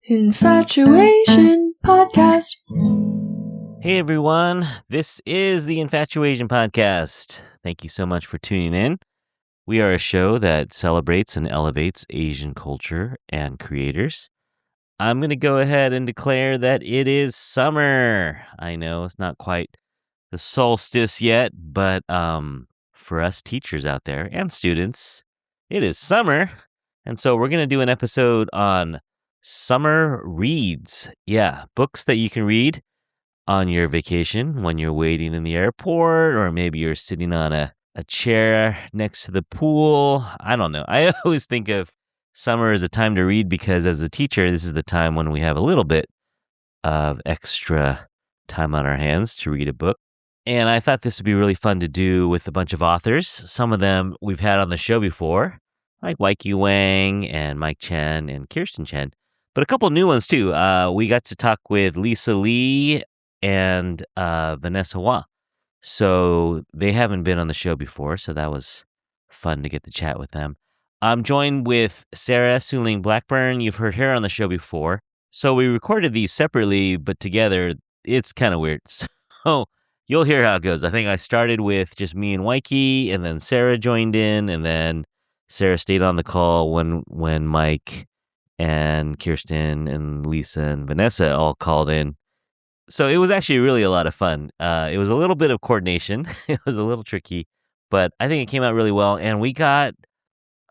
Infatuasian Podcast. Hey everyone, this is the Infatuasian Podcast. Thank you so much for tuning in. We are a show that celebrates and elevates Asian culture and creators. I'm going to go ahead and declare that it is summer. I know it's not quite the solstice yet, but for us teachers out there and students, it is summer. And so we're going to do an episode on summer reads. Yeah, books that you can read on your vacation when you're waiting in the airport, or maybe you're sitting on a chair next to the pool. I don't know. I always think of summer as a time to read because as a teacher, this is the time when we have a little bit of extra time on our hands to read a book. And I thought this would be really fun to do with a bunch of authors. Some of them we've had on the show before, like Weike Wang and Mike Chen and Kirstin Chen, but a couple new ones too. We got to talk with Lisa Lee and Vanessa Hua. So they haven't been on the show before, so that was fun to get to chat with them. I'm joined with Sarah-Soonling Blackburn. You've heard her on the show before. So we recorded these separately, but together, it's kind of weird. So you'll hear how it goes. I think I started with just me and Weike, and then Sarah joined in, and then Sarah stayed on the call when Mike and Kirstin and Lisa and Vanessa all called in. So it was actually really a lot of fun. It was a little bit of coordination. It was a little tricky, but I think it came out really well. And we got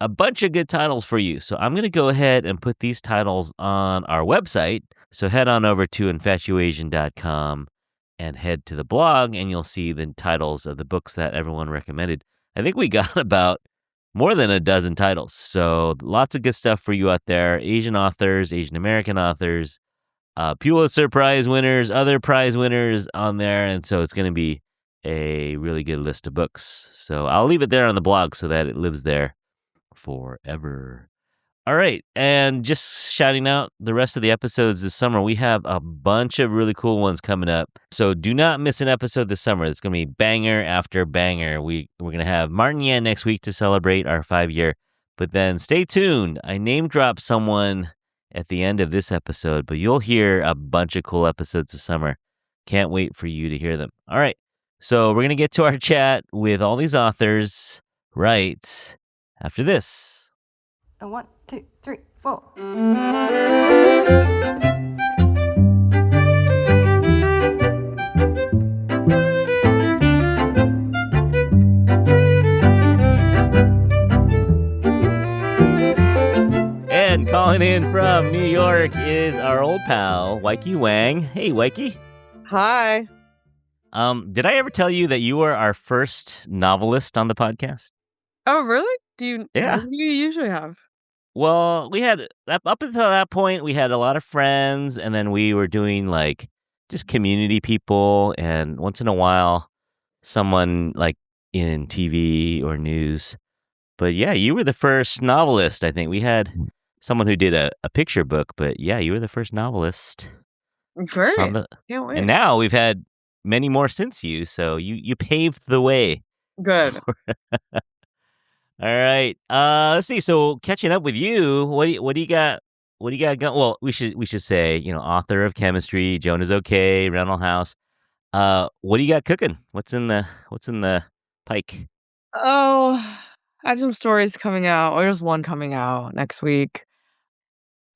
a bunch of good titles for you. So I'm going to go ahead and put these titles on our website. So head on over to infatuasian.com and head to the blog, and you'll see the titles of the books that everyone recommended. I think we got about more than a dozen titles. So lots of good stuff for you out there. Asian authors, Asian American authors, Pulitzer Prize winners, other prize winners on there. And so it's going to be a really good list of books. So I'll leave it there on the blog so that it lives there forever. All right. And just shouting out the rest of the episodes this summer, we have a bunch of really cool ones coming up. So do not miss an episode this summer. It's going to be banger after banger. We're going to have Martin Yan next week to celebrate our 5-year. But then stay tuned. I name dropped someone at the end of this episode, but you'll hear a bunch of cool episodes this summer. Can't wait for you to hear them. All right. So we're going to get to our chat with all these authors right after this. 1, 2, 3, 4. And calling in from New York is our old pal, Weike Wang. Hey, Weike. Hi. Did I ever tell you that you were our first novelist on the podcast? Oh, really? Yeah. What do you usually have? Well, we had, up until that point, we had a lot of friends, and then we were doing, like, just community people, and once in a while, someone, like, in TV or news. But, yeah, you were the first novelist, I think. We had someone who did a picture book, but, yeah, you were the first novelist. Great. Can't wait. And now we've had many more since you, so you paved the way. Good. All right. Let's see. So catching up with you, what do you got? What do you got going? Well, we should say, author of Chemistry, Joan is Okay, Rental House. What do you got cooking? What's in the pike? Oh, I have some stories coming out. Or there's one coming out next week.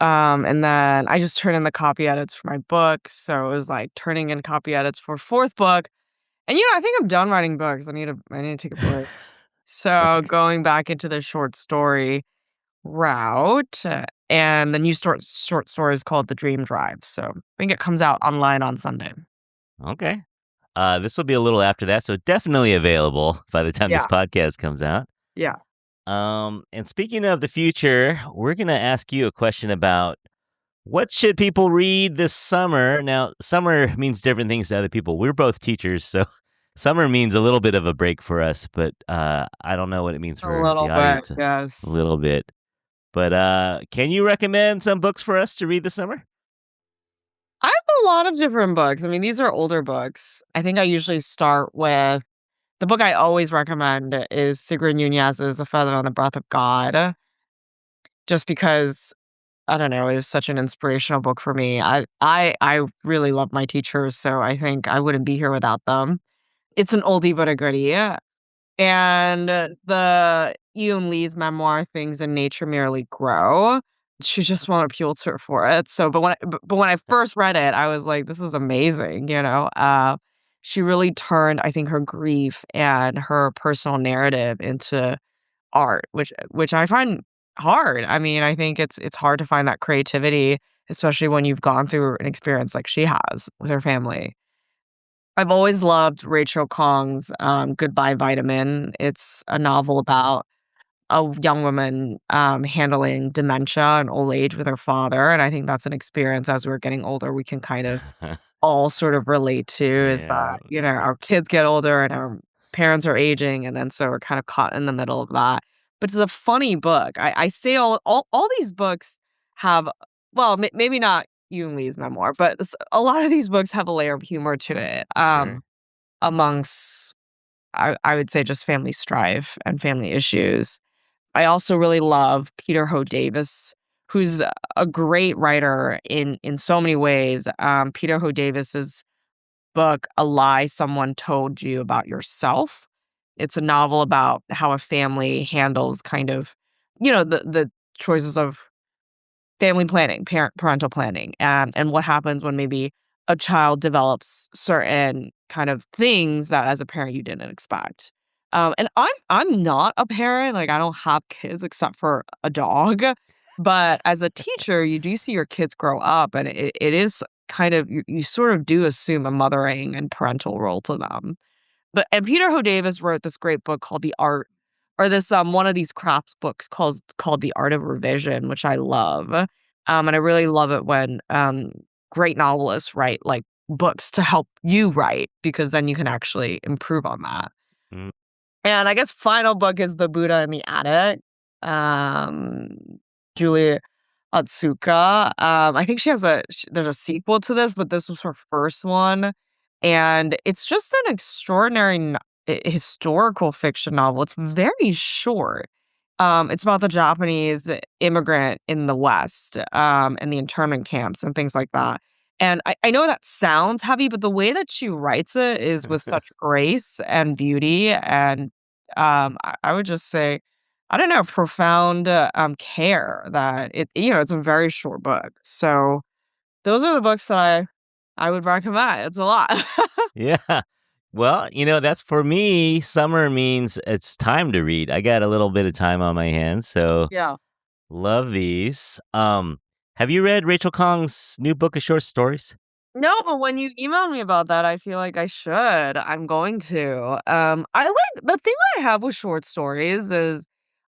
And then I just turned in the copy edits for my book. So it was like turning in copy edits for 4th book. And I think I'm done writing books. I need to take a break. So going back into the short story route, and the new short story is called The Dream Drive. So I think it comes out online on Sunday. Okay. This will be a little after that, so definitely available by the time this podcast comes out. Yeah. And speaking of the future, we're going to ask you a question about what should people read this summer. Now, summer means different things to other people. We're both teachers, so summer means a little bit of a break for us, but I don't know what it means for the audience. Yes. A little bit. But can you recommend some books for us to read this summer? I have a lot of different books. I mean, these are older books. I think I usually start with the book I always recommend is Sigrid Nunez's A Feather on the Breath of God, just because I don't know, it was such an inspirational book for me. I really love my teachers, so I think I wouldn't be here without them. It's an oldie but a goodie. And the Ian Lee's memoir, Things in Nature Merely Grow, she just won a Pulitzer for it. So, but when I first read it, I was like, "This is amazing," you know? She really turned, I think, her grief and her personal narrative into art, which I find hard. I mean, I think it's hard to find that creativity, especially when you've gone through an experience like she has with her family. I've always loved Rachel Khong's Goodbye Vitamin. It's a novel about a young woman handling dementia and old age with her father. And I think that's an experience as we're getting older, we can kind of all sort of relate to is Yeah. that, our kids get older and our parents are aging. And then so we're kind of caught in the middle of that. But it's a funny book. I say all these books have, well, maybe not Yoon Lee's memoir, but a lot of these books have a layer of humor to it. Sure. Amongst, I would say, just family strife and family issues. I also really love Peter Ho Davis, who's a great writer in so many ways. Peter Ho Davis's book, A Lie Someone Told You About Yourself. It's a novel about how a family handles kind of, the choices of family planning, parental planning, and what happens when maybe a child develops certain kind of things that as a parent you didn't expect. And I'm not a parent, like I don't have kids except for a dog, but as a teacher, you do see your kids grow up, and it is kind of you sort of do assume a mothering and parental role to them. And Peter Ho Davis wrote this great book called The Art, or this one of these crafts books called The Art of Revision, which I love. And I really love it when great novelists write like books to help you write, because then you can actually improve on that. Mm. And I guess final book is The Buddha in the Attic. Um, Julia Otsuka. I think there's a sequel to this, but this was her first one, and it's just an extraordinary historical fiction novel. It's very short. It's about the Japanese immigrant in the West, and the internment camps and things like that. And I know that sounds heavy, but the way that she writes it is with such grace and beauty, and I would just say, I don't know, profound care that it's a very short book. So those are the books that I would recommend. It's a lot. Yeah. Well, that's for me, summer means it's time to read. I got a little bit of time on my hands, so Yeah. love these. Have you read Rachel Khong's new book of short stories? No, but when you emailed me about that, I feel like I should. I'm going to. I like the thing I have with short stories is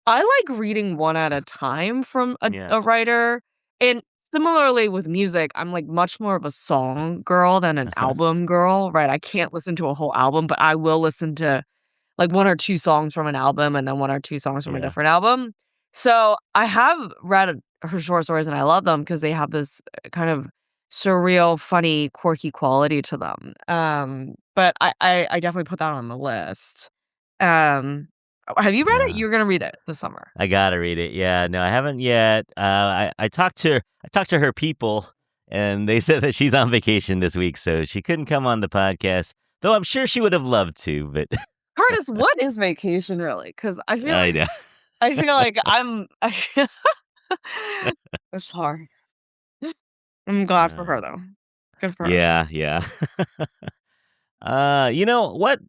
I like reading one at a time from Yeah. a writer. And similarly with music, I'm like much more of a song girl than an album girl, right? I can't listen to a whole album, but I will listen to like 1 or 2 songs from an album and then 1 or 2 songs from a Yeah. different album. So, I have read her short stories and I love them because they have this kind of surreal, funny, quirky quality to them. But I definitely put that on the list. Um, have you read it? Yeah. You're gonna read it this summer. I gotta read it. Yeah, no, I haven't yet. I talked to her people, and they said that she's on vacation this week, so she couldn't come on the podcast. Though I'm sure she would have loved to, but Curtis, what is vacation really? Because I know. I feel like it's hard. I'm glad for Uh, her though. Good for her. yeah, yeah. You know what?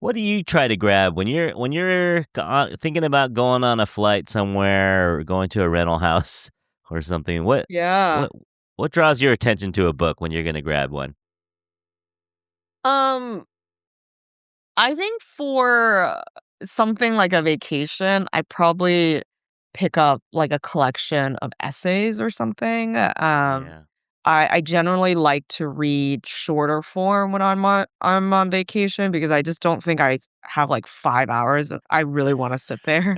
What do you try to grab when you're thinking about going on a flight somewhere or going to a rental house or something? Yeah. What what draws your attention to a book when you're gonna grab one? Um, I think for something like a vacation, I probably pick up like a collection of essays or something. Yeah. I generally like to read shorter form when I'm on vacation because I just don't think have like 5 hours that I really want to sit there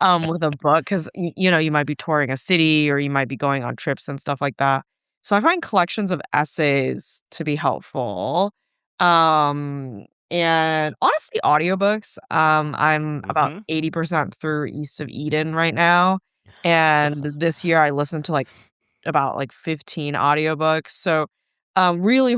with a book because you might be touring a city or you might be going on trips and stuff like that. So I find collections of essays to be helpful. And honestly, audiobooks. I'm about Mhm. 80% through East of Eden right now. And this year I listened to about 15 audiobooks. So really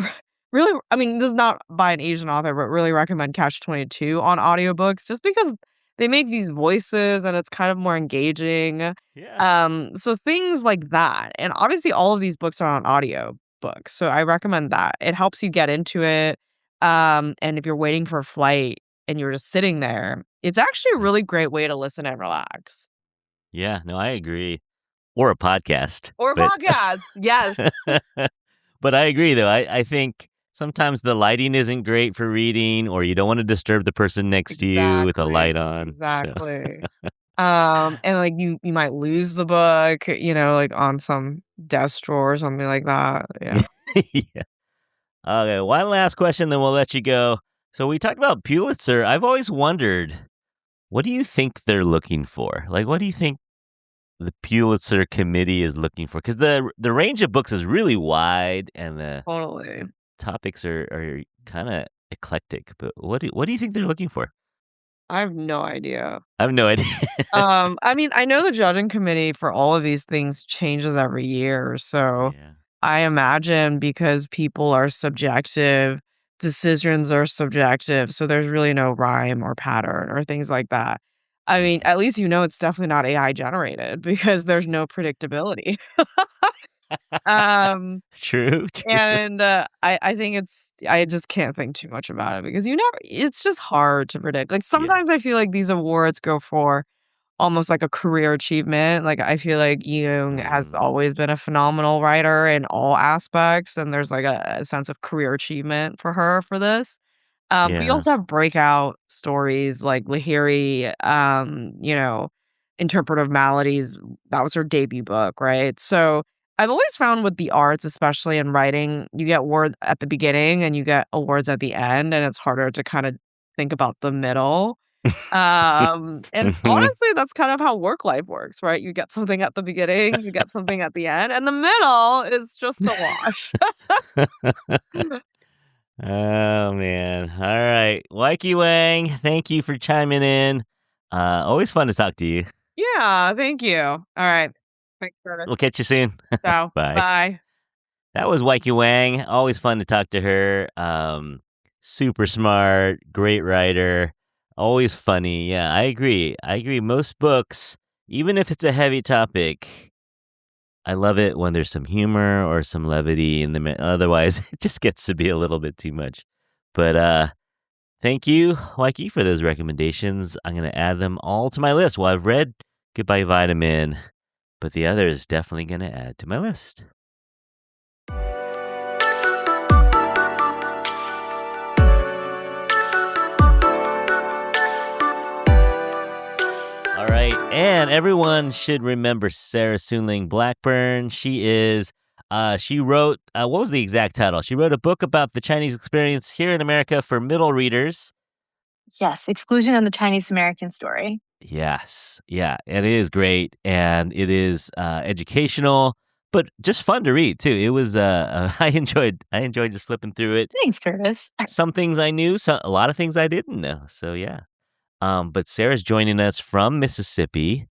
really, I mean, this is not by an Asian author, but really recommend Catch 22 on audiobooks just because they make these voices and it's kind of more engaging. Yeah. So things like that. And obviously all of these books are on audio books. So I recommend that. It helps you get into it. And if you're waiting for a flight and you're just sitting there, it's actually a really great way to listen and relax. Yeah, no, I agree. Or a podcast. Or a But podcast. Yes. but I agree though. I think sometimes the lighting isn't great for reading, or you don't want to disturb the person next to you with a light Exactly. on. So Exactly. And you might lose the book, on some desk drawer or something like that. Yeah. yeah. Okay, one last question, then we'll let you go. So we talked about Pulitzer. I've always wondered, what do you think they're looking for? Like, what do you think the Pulitzer committee is looking for? Because the range of books is really wide, and the Totally. topics are kind of eclectic. But what do you think they're looking for? I have no idea. I have no idea. I mean, I know the judging committee for all of these things changes every year. So Yeah. I imagine because people are subjective, decisions are subjective. So there's really no rhyme or pattern or things like that. I mean, at least it's definitely not AI generated because there's no predictability. Um, True. True. and I think I just can't think too much about it because it's just hard to predict. Like Yeah. sometimes I feel like these awards go for almost like a career achievement. Like, I feel like Jung has Mm, always been a phenomenal writer in all aspects, and there's like a sense of career achievement for her for this. But you yeah. also have breakout stories like Lahiri, Interpretive Maladies. That was her debut book, right? So I've always found with the arts, especially in writing, you get awards at the beginning and you get awards at the end, and it's harder to kind of think about the middle. And Mhm. honestly, that's kind of how work life works, right? You get something at the beginning, you get something at the end, and the middle is just a wash. Oh man. All right. Weike Wang, thank you for chiming in. Always fun to talk to you. Yeah, thank you. All right. Thanks, Curtis. We'll catch you soon. Ciao. Bye. Bye. That was Weike Wang. Always fun to talk to her. Super smart, great writer, always funny. Yeah, I agree. I agree. Most books, even if it's a heavy topic, I love it when there's some humor or some levity in the otherwise it just gets to be a little bit too much. But thank you, Waikiki, for those recommendations. I'm gonna add them all to my list. Well, I've read Goodbye Vitamin, but the others definitely gonna add to my list. All right, and everyone should remember Sarah-Soonling Blackburn. She wrote, what was the exact title? She wrote a book about the Chinese experience here in America for middle readers. Yes, Exclusion and the Chinese American Story. Yes, yeah, and it is great, and it is educational, but just fun to read too. It was, I enjoyed just flipping through it. Thanks, Curtis. Some things I knew, a lot of things I didn't know. So yeah. But Sarah's joining us from Mississippi.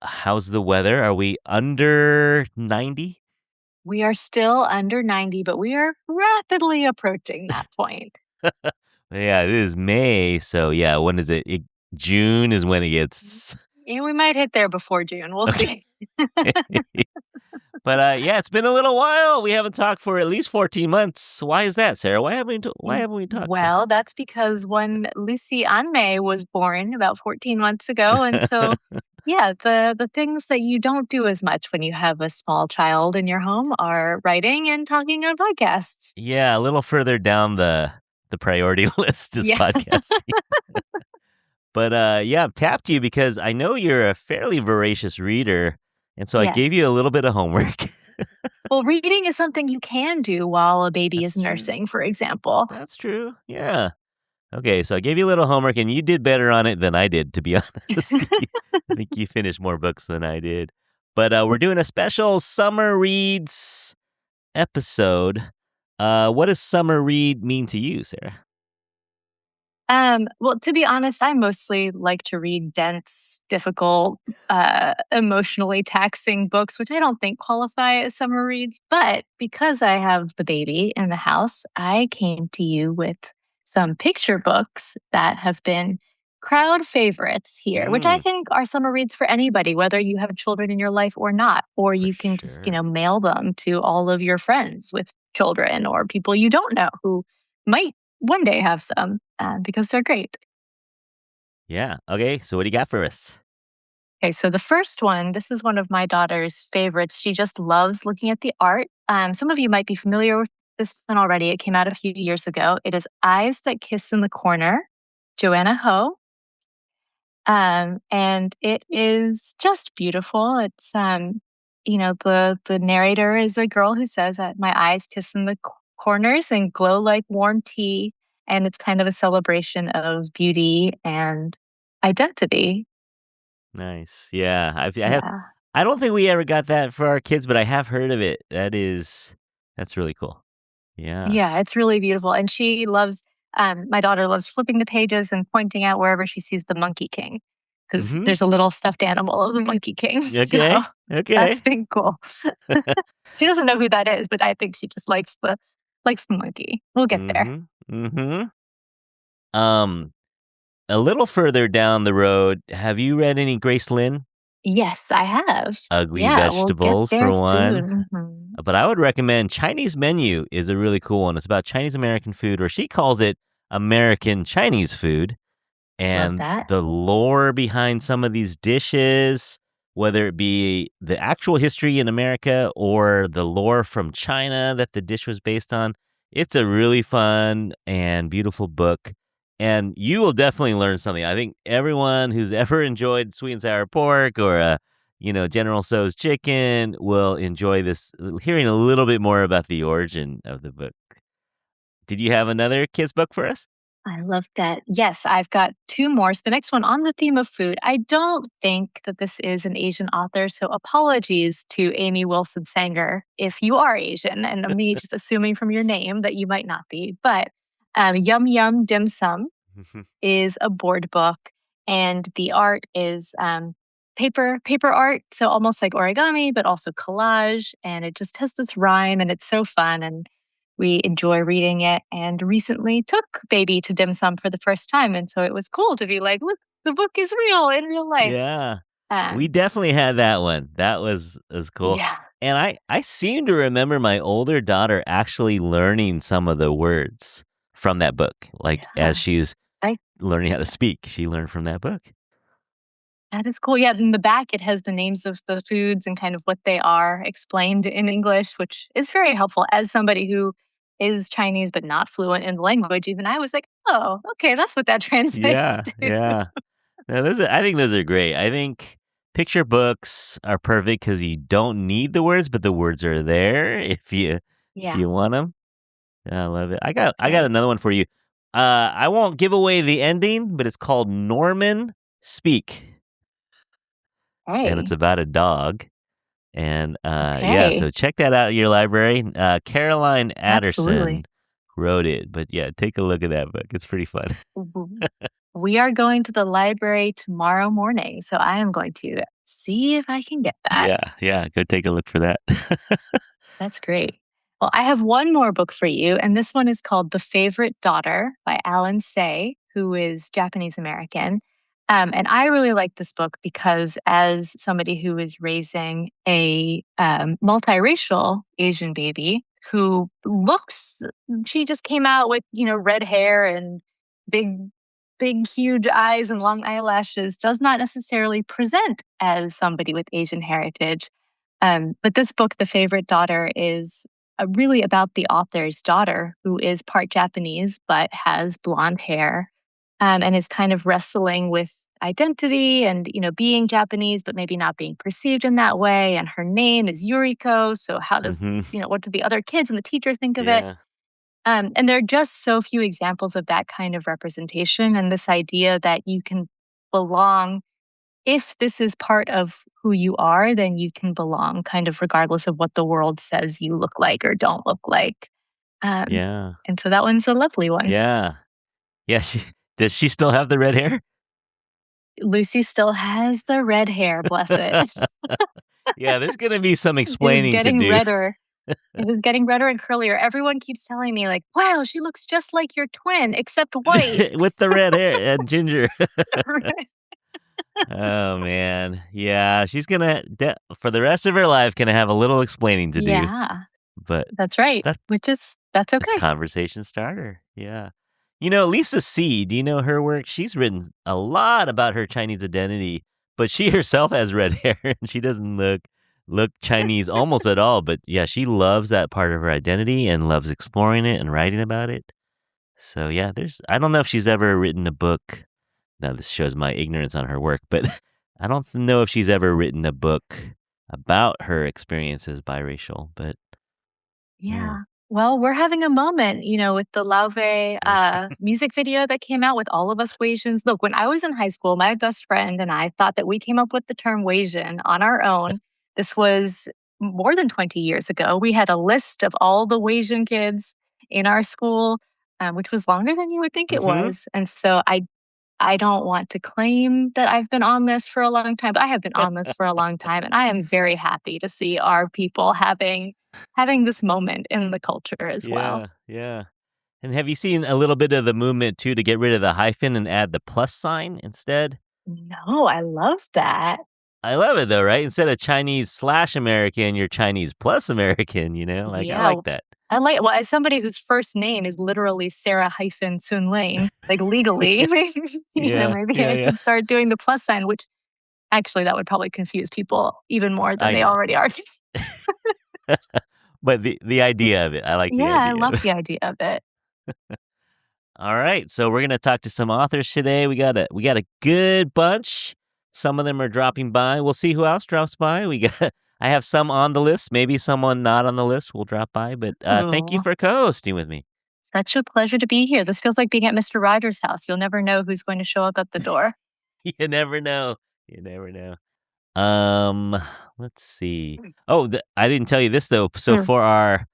How's the weather? Are we under 90? We are still under 90, but we are rapidly approaching that point. Yeah, it is May. So yeah, when is it? June is when it gets. And we might hit there before June. We'll see. But yeah, it's been a little while. We haven't talked for at least 14 months. Why is that, Sarah? Why haven't we talked? Well, that's because when Lucy Anmei was born about 14 months ago. And so, yeah, the things that you don't do as much when you have a small child in your home are writing and talking on podcasts. Yeah, a little further down the priority list is Yeah. podcasting. But yeah, I've tapped you because I know you're a fairly voracious reader. And so I gave Yes. you a little bit of homework. Well, reading is something you can do while a baby That's is true. nursing, for example. That's true. Yeah. Okay, so I gave you a little homework, and you did better on it than I did, to be honest. I think you finished more books than I did. But we're doing a special summer reads episode. What does summer read mean to you, Sarah? Well, to be honest, I mostly like to read dense, difficult, emotionally taxing books, which I don't think qualify as summer reads. But because I have the baby in the house, I came to you with some picture books that have been crowd favorites here, which I Mm, think are summer reads for anybody, whether you have children in your life or not, or for you can just, sure. mail them to all of your friends with children or people you don't know who might one day have some because they're great. Yeah. Okay. So what do you got for us? Okay, so the first one, this is one of my daughter's favorites. She just loves looking at the art. Some of you might be familiar with this one already. It came out a few years ago. It is Eyes That Kiss in the Corner, Joanna Ho. And it is just beautiful. It's the narrator is a girl who says that my eyes kiss in the corners and glow like warm tea, and it's kind of a celebration of beauty and identity. Nice. Yeah. Yeah. I don't think we ever got that for our kids, but I have heard of it. That's really cool. Yeah. Yeah, it's really beautiful. And she loves my daughter loves flipping the pages and pointing out wherever she sees the Monkey King. Because Mm-hmm. there's a little stuffed animal of the Monkey King. So Okay. that's Okay. been cool. She doesn't know who that is, but I think she just likes the monkey. We'll get there. Mm-hmm. Mm-hmm. Um, a little further down the road, have you read any Grace Lin? Yes, I have. Ugly Yeah, we'll get Vegetables there for one. soon. Mhm. But I would recommend Chinese Menu is a really cool one. It's about Chinese American food, or she calls it American Chinese food. Love And that. the lore behind some of these dishes, whether it be the actual history in America or the lore from China that the dish was based on, it's a really fun and beautiful book. And you will definitely learn something. I think everyone who's ever enjoyed sweet and sour pork or General Tso's chicken will enjoy this, hearing a little bit more about the origin of the book. Did you have another kid's book for us? I love that. Yes, I've got two more. So the next one on the theme of food. I don't think that this is an Asian author, so apologies to Amy Wilson Sanger if you are Asian, and me just assuming from your name that you might not be. But Yum Yum Dim Sum is a board book, and the art is paper art, so almost like origami, but also collage, and it just has this rhyme, and it's so fun, and we enjoy reading it. And recently took baby to dim sum for the first time, and so it was cool to be like, look, the book is real in real life. Yeah. We Um, definitely had that one. That was cool. yeah, And I seem to remember my older daughter actually learning some of the words from that book. Like as yeah. she's I learning how to speak, she learned from that book. That is cool. Yeah, in the back, it has the names of the foods and kind of what they are explained in English, which is very helpful. As somebody who is Chinese but not fluent in the language, even I was like, oh, okay, that's what that translates Yeah, to. yeah. No, I think those are great. I think picture books are perfect because you don't need the words, but the words are there if Yeah, you want them. I love it. that's I got right. another one for you. I won't give away the ending, but it's called Norman Speak. And it's Hey, about a dog. And yeah, okay, so check that out in your library. Caroline Adderson absolutely. wrote it, but yeah, take a look at that book. It's pretty fun. Mhm. We are going to the library tomorrow morning, so I am going to see if I can get that. Yeah, yeah, go take a look for that. That's great. Well, I have one more book for you, and this one is called The Favorite Daughter by Alan Say, who is Japanese American. And I really like this book because, as somebody who is raising a multiracial Asian baby who she just came out with, red hair and big, big, huge eyes and long eyelashes, does not necessarily present as somebody with Asian heritage. But this book, The Favorite Daughter, is really about the author's daughter, who is part Japanese but has blonde hair, and is kind of wrestling with identity and being Japanese but maybe not being perceived in that way. And her name is Yuriko, so how does Hmm. what do the other kids and the teacher think of it? Yeah, And there are just so few examples of that kind of representation and this idea that you can belong if this is part of who you are, then you can belong kind of regardless of what the world says you look like or don't look like. Um, yeah, and so that one's a lovely one. yeah, yeah. Does she still have the red hair? Lucy still has the red hair, bless it. Yeah, there's going to be some It is explaining to getting do. redder. It is getting redder and curlier. Everyone keeps telling me, like, wow, she looks just like your twin, except white. With the red hair and ginger. Right. Oh, man. Yeah, she's going to, for the rest of her life, going to have a little explaining to do. Yeah, But that's right. That's- That's it's okay. conversation starter. Yeah. You know, Lisa C., do you know her work? She's written a lot about her Chinese identity, but she herself has red hair and she doesn't look Chinese almost at all. But yeah, she loves that part of her identity and loves exploring it and writing about it. So yeah, I don't know if she's ever written a book. Now this shows my ignorance on her work, but I don't know if she's ever written a book about her experience as biracial, but Yeah. Well, we're having a moment, with the Lauve music video that came out with all of us Wasians. Look, when I was in high school, my best friend and I thought that we came up with the term Wasian on our own. This was more than 20 years ago. We had a list of all the Wasian kids in our school, which was longer than you would think it Mhm. was. And so I don't want to claim that I've been on this for a long time, but I have been on this for a long time, and I am very happy to see our people having this moment in the culture as well. Yeah. And have you seen a little bit of the movement too to get rid of the hyphen and add the plus sign instead? No, I love that. I love it though, right? Instead of Chinese/American, you're Chinese plus American, Like I Yeah. like that. Well, as somebody whose first name is literally Sarah-Soonling, like legally, Yeah, maybe yeah, I yeah. should start doing the plus sign, which actually that would probably confuse people even more than I they know. already are. But the idea of it, I like the Yeah, I idea. love the idea of it. All right, so we're gonna talk to some authors today. We got a good bunch. Some of them are dropping by. We'll see who else drops by. I have some on the list. Maybe someone not on the list will drop by. But thank you Aw. for co-hosting with me. Such a pleasure to be here. This feels like being at Mr. Rogers' house. You'll never know who's going to show up at the door. You never know. You never know. Let's see. Oh, I didn't tell you this though. So for our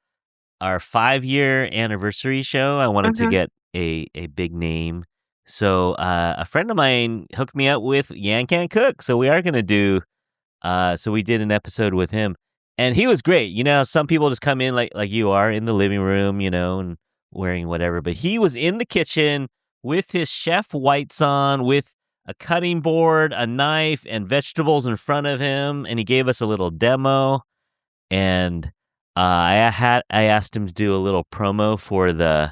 5-year anniversary show, I wanted to get a big name. So a friend of mine hooked me up with Yan Can Cook. So we are gonna do. So we did an episode with him, and he was great. Some people just come in like you are in the living room, and wearing whatever. But he was in the kitchen with his chef whites on, with a cutting board, a knife, and vegetables in front of him, and he gave us a little demo. And I asked him to do a little promo for the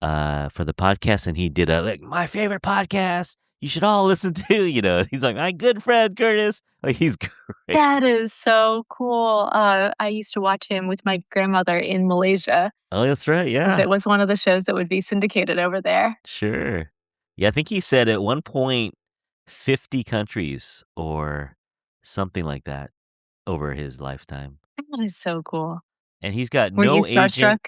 podcast, and he did my favorite podcast. You should all listen to. He's like my good friend Curtis. Like he's great. That is so cool. I used to watch him with my grandmother in Malaysia. Oh, that's right. Because Yeah, it was one of the shows that would be syndicated over there. sure. Yeah, I think he said at one point 50 countries or something like that over his lifetime. That is so cool. And he's got Were you no agent. starstruck?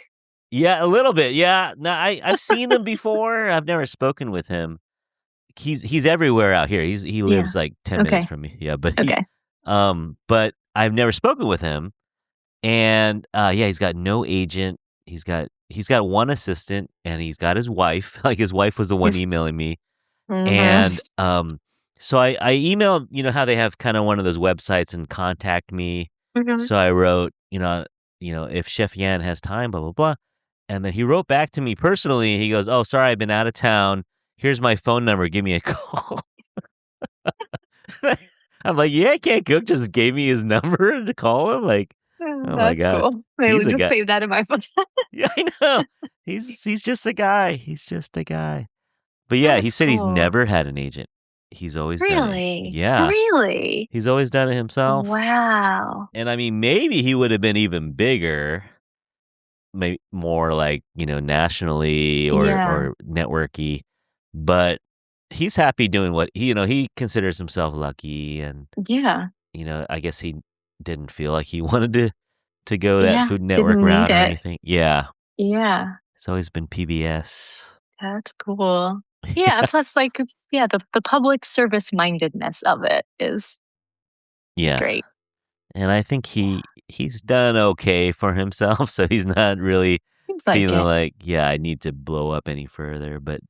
Yeah, a little bit. Yeah. No, I've seen him before. I've never spoken with him. He's everywhere out here. He lives like 10 minutes Okay. from me. Yeah, but Okay. but I've never spoken with him. And yeah, he's got no agent. He's got one assistant, and he's got his wife. Like his wife was the one emailing me. And so I emailed, how they have kind of one of those websites and contact me. So I wrote, if Chef Yan has time, blah blah blah. And then he wrote back to me personally. He goes, "Oh, sorry, I've been out of town. Here's my phone number. Give me a call." I'm like, yeah, Can't Cook just gave me his number to call him. Like, oh my That's gosh. cool. I He's would a just guy. save that in my phone. Yeah, I know. He's just a guy. He's just a guy. But yeah, he That's said he's cool. never had an agent. He's always done it. Really? Yeah. Really? He's always done it himself. Wow. And I mean, maybe he would have been even bigger, maybe more like, nationally or networky. But he's happy doing what he considers himself lucky, and Yeah. I guess he didn't feel like he wanted to go that Yeah, Food Network didn't route need or it. anything. Yeah. Yeah. It's always been PBS. That's cool. Yeah. Plus, the public service mindedness of it is Yeah. great. And I think he's done okay for himself, so he's not really Seems like feeling it. like, yeah, I need to blow up any further. But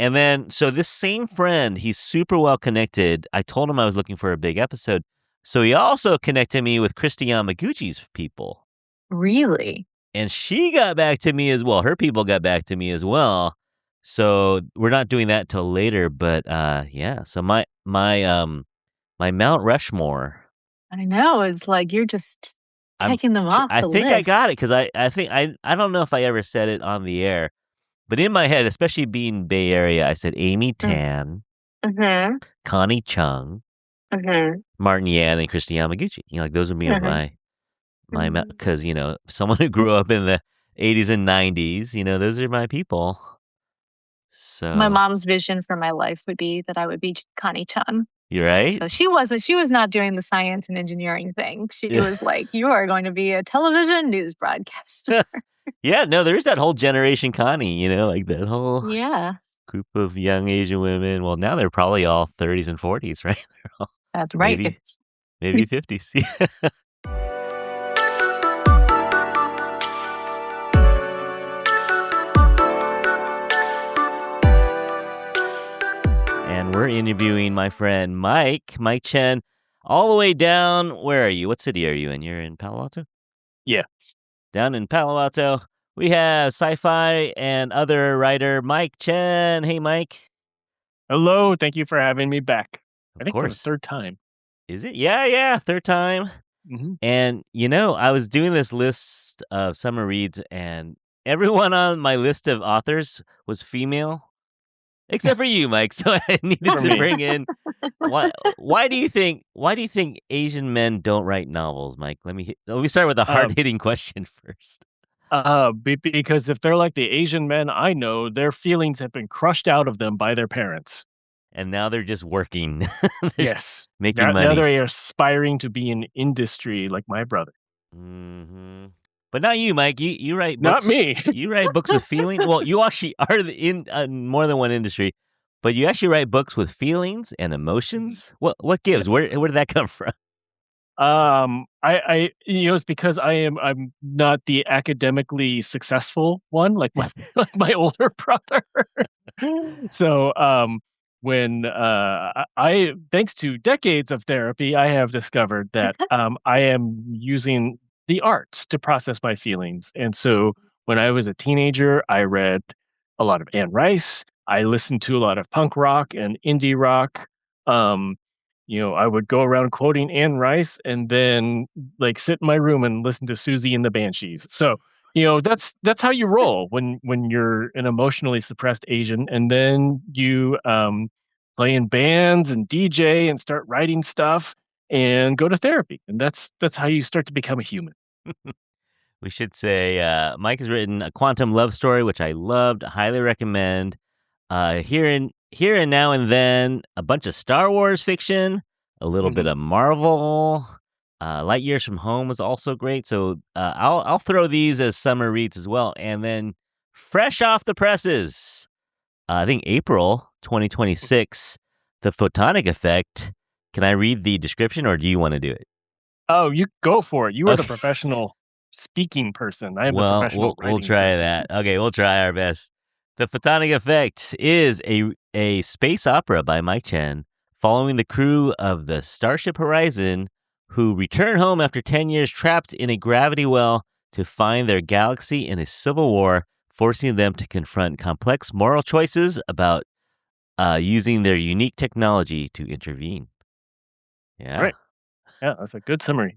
And then, so this same friend, he's super well connected. I told him I was looking for a big episode. So he also connected me with Kirstin Yamaguchi's people. Really? And she got back to me as well. Her people got back to me as well. So we're not doing that till later. But yeah, so my Mount Rushmore. I know. It's like you're just I'm checking them off I the think list. I got it because I think I don't know if I ever said it on the air, but in my head, especially being Bay Area, I said Amy Tan, Mm-hmm. Connie Chung, Mm-hmm. Martin Yan, and Kirstin Yamaguchi. Like those would be my because someone who grew up in the 80s and 90s, those are my people. So My mom's vision for my life would be that I would be Connie Chung. you're right. So she was not doing the science and engineering thing. She was like, you are going to be a television news broadcaster. Yeah, no, there's that whole generation Connie, like that whole Yeah, group of young Asian women. Well, now they're probably all 30s and 40s, right? They're all that's right. maybe 50s. And we're interviewing my friend Mike Chen, all the way down. Where are you? What city are you in? You're in Palo Alto? Yeah. Down in Palo Alto, we have sci-fi and other writer Mike Chen. Hey, Mike. Hello. Thank you for having me back. Of I think course. for the third time. Is it? Yeah. Third time. Mm-hmm. And, I was doing this list of summer reads, and everyone on my list of authors was female. Except for you, Mike. So I needed to bring in why do you think Asian men don't write novels, Mike? Let me start with a hard-hitting question first. Because if they're like the Asian men I know, their feelings have been crushed out of them by their parents. And now they're just working. Yes. Making money. Now they're aspiring to be in industry like my brother. Mm-hmm. But not you, Mike. You write Not books. me. You write books with feeling. Well, you actually are in more than one industry, but you actually write books with feelings and emotions. What gives? Where did that come from? It's because I'm not the academically successful one like my older brother. So when I thanks to decades of therapy, I have discovered that I am using the arts to process my feelings. And so when I was a teenager, I read a lot of Anne Rice. I listened to a lot of punk rock and indie rock. I would go around quoting Anne Rice and then sit in my room and listen to Susie and the Banshees. So, that's how you roll when you're an emotionally suppressed Asian, and then you play in bands and DJ and start writing stuff and go to therapy. And that's how you start to become a human. We should say Mike has written A Quantum Love Story, which I loved, highly recommend. Here and Now and Then, a bunch of Star Wars fiction, a little bit of Marvel. Light Years from Home was also great. So I'll throw these as summer reads as well. And then fresh off the presses, I think April 2026, The Photonic Effect. Can I read the description, or do you want to do it? Oh, you go for it. You are the professional speaking person. I am the professional writing we'll try person. that. Okay, we'll try our best. The Photonic Effect is a space opera by Mike Chen, following the crew of the Starship Horizon, who return home after 10 years trapped in a gravity well to find their galaxy in a civil war, forcing them to confront complex moral choices about using their unique technology to intervene. Yeah. Right. Yeah, that's a good summary.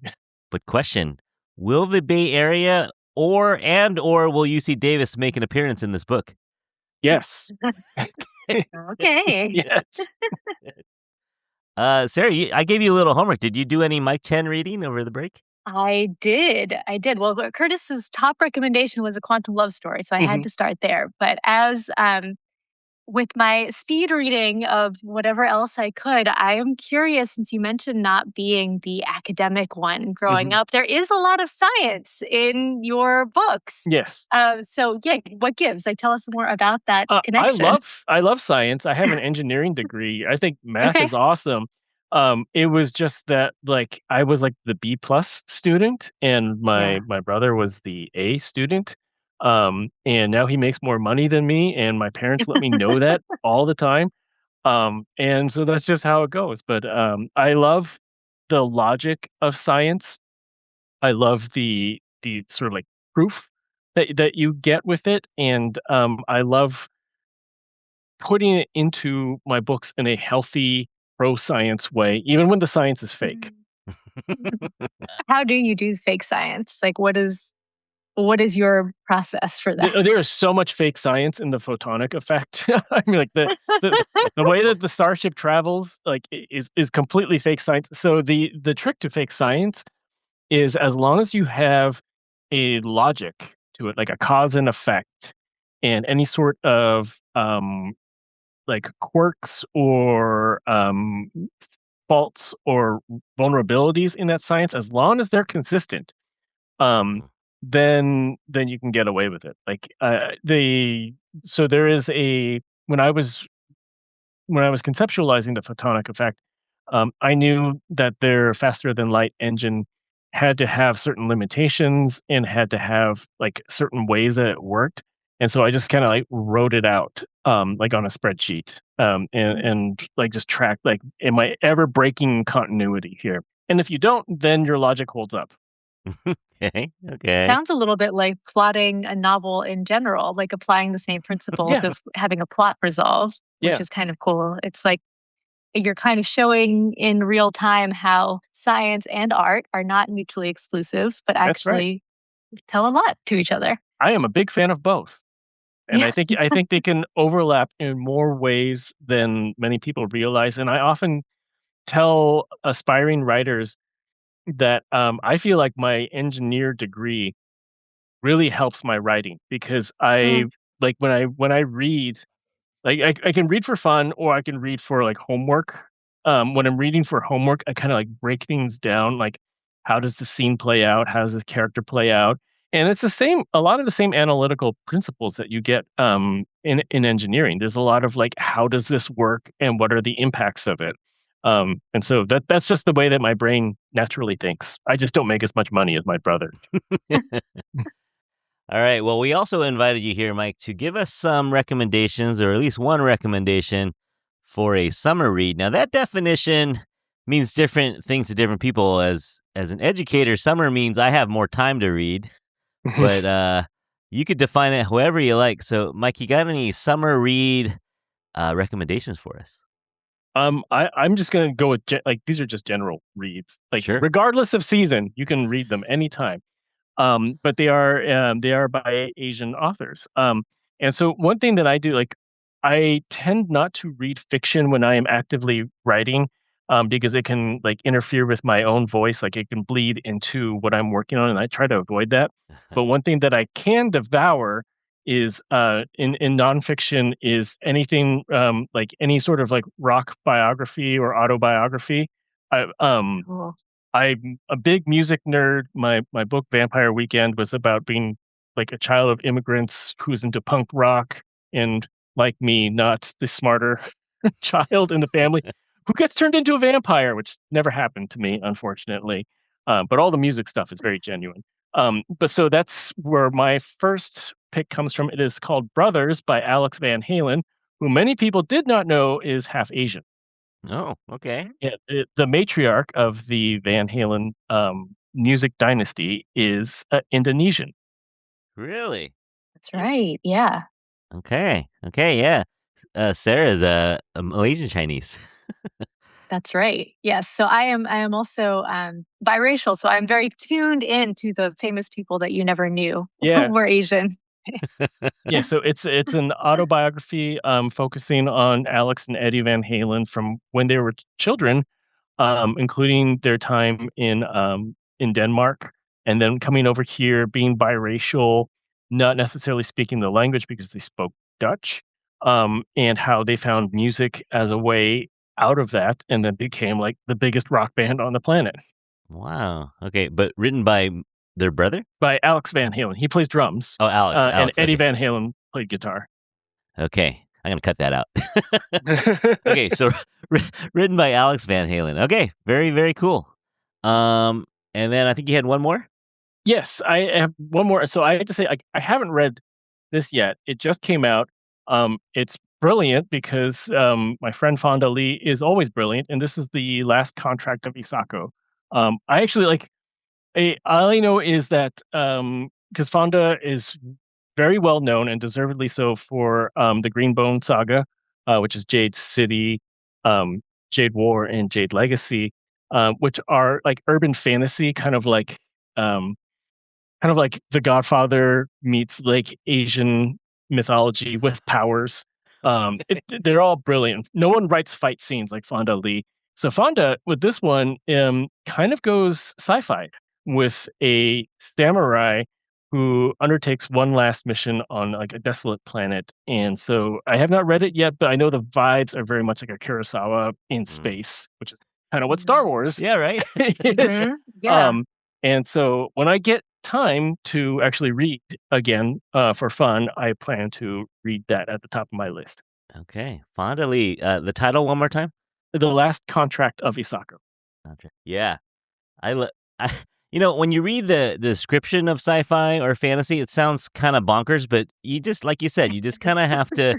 But question, will the Bay Area or will UC Davis make an appearance in this book? Yes. Okay. Yes. Sarah, I gave you a little homework. Did you do any Mike Chen reading over the break? I did. Well, Curtis's top recommendation was A Quantum Love Story, so I had to start there. But as with my speed reading of whatever else I could, I am curious, since you mentioned not being the academic one growing up, there is a lot of science in your books. Yes. So yeah, what gives? Tell us more about that connection. I love science. I have an engineering degree. I think math is awesome. It was just that I was the B+ student, and my brother was the A student. And now he makes more money than me, and my parents let me know that all the time. And so that's just how it goes. But I love the logic of science. I love the sort of like proof that you get with it, and I love putting it into my books in a healthy pro science way, even when the science is fake. How do you do fake science? Like, what is your process for that? There is so much fake science in the photonic effect. I mean, like the way that the starship travels, like is completely fake science. So the trick to fake science is, as long as you have a logic to it, like a cause and effect, and any sort of like quirks or faults or vulnerabilities in that science, as long as they're consistent, um, then you can get away with it. Like so there is a when I was conceptualizing the photonic effect, I knew that their faster than light engine had to have certain limitations and had to have like certain ways that it worked. And so I just kind of like wrote it out, like on a spreadsheet, and like just tracked, like, am I ever breaking continuity here? And if you don't, then your logic holds up. Okay. Sounds a little bit like plotting a novel in general, like applying the same principles Yeah. of having a plot resolve, which Yeah. is kind of cool. It's like you're kind of showing in real time how science and art are not mutually exclusive, but That's right. actually tell a lot to each other. I am a big fan of both. And Yeah. I think they can overlap in more ways than many people realize. And I often tell aspiring writers that I feel like my engineer degree really helps my writing, because I Mm. like when I read, like I can read for fun, or I can read for like homework. When I'm reading for homework, I kind of like break things down, like how does the scene play out, how does this character play out, and it's the same, a lot of the same analytical principles that you get in engineering. There's a lot of like, how does this work, and what are the impacts of it. And so that's just the way that my brain naturally thinks. I just don't make as much money as my brother. All right. Well, we also invited you here, Mike, to give us some recommendations, or at least one recommendation for a summer read. Now, that definition means different things to different people. As an educator, summer means I have more time to read, but you could define it however you like. So, Mike, you got any summer read recommendations for us? I'm just gonna go with like, these are just general reads. Like, Sure. regardless of season, you can read them anytime. But they are by Asian authors. And so one thing that I do, like, I tend not to read fiction when I am actively writing, because it can like interfere with my own voice, like it can bleed into what I'm working on, and I try to avoid that. But one thing that I can devour is in nonfiction, is anything like any sort of like rock biography or autobiography. I Cool. I'm a big music nerd. My book Vampire Weekend was about being like a child of immigrants who's into punk rock, and like me, not the smarter child in the family who gets turned into a vampire, which never happened to me, unfortunately. But all the music stuff is very genuine. But so that's where my first pick comes from. It is called Brothers by Alex Van Halen, who many people did not know is half Asian. Oh, okay. Yeah, the matriarch of the Van Halen music dynasty is Indonesian. Really? That's right. Yeah. Okay. Okay. Yeah. Sarah's a Malaysian Chinese. That's right. Yes. So I am also biracial. So I'm very tuned in to the famous people that you never knew Yeah, were Asian. yeah. So it's an autobiography focusing on Alex and Eddie Van Halen from when they were children, including their time in Denmark, and then coming over here, being biracial, not necessarily speaking the language because they spoke Dutch, and how they found music as a way out of that, and then became like the biggest rock band on the planet. Wow. Okay, but written by their brother? By Alex Van Halen, he plays drums, Oh, Alex. and Alex. Eddie Okay. Van Halen played guitar. Okay. I'm gonna cut that out. Okay, so written by Alex Van Halen. Okay, very very cool. And then I think you had one more. Yes, I have one more. So I have to say, I haven't read this yet. It just came out. It's brilliant because my friend Fonda Lee is always brilliant, and this is the last contract of Isako. I actually like. All I know is that because Fonda is very well known and deservedly so for the Greenbone saga, which is Jade City, um, Jade War, and Jade Legacy, which are like urban fantasy, um, kind of like The Godfather meets like Asian mythology with powers. They're all brilliant. No one writes fight scenes like Fonda Lee. So Fonda with this one kind of goes sci-fi with a samurai who undertakes one last mission on like a desolate planet. And so I have not read it yet, but I know the vibes are very much like a Kurosawa in space, which is kind of what Star Wars Yeah, right. is. Yeah. And so when I get time to actually read again for fun, I plan to read that at the top of my list. Okay, Fonda Lee. The title one more time. The Last Contract of Isako. Yeah, I, lo- I when you read the description of sci-fi or fantasy, it sounds kind of bonkers, but you just, like you said, you just kind of have to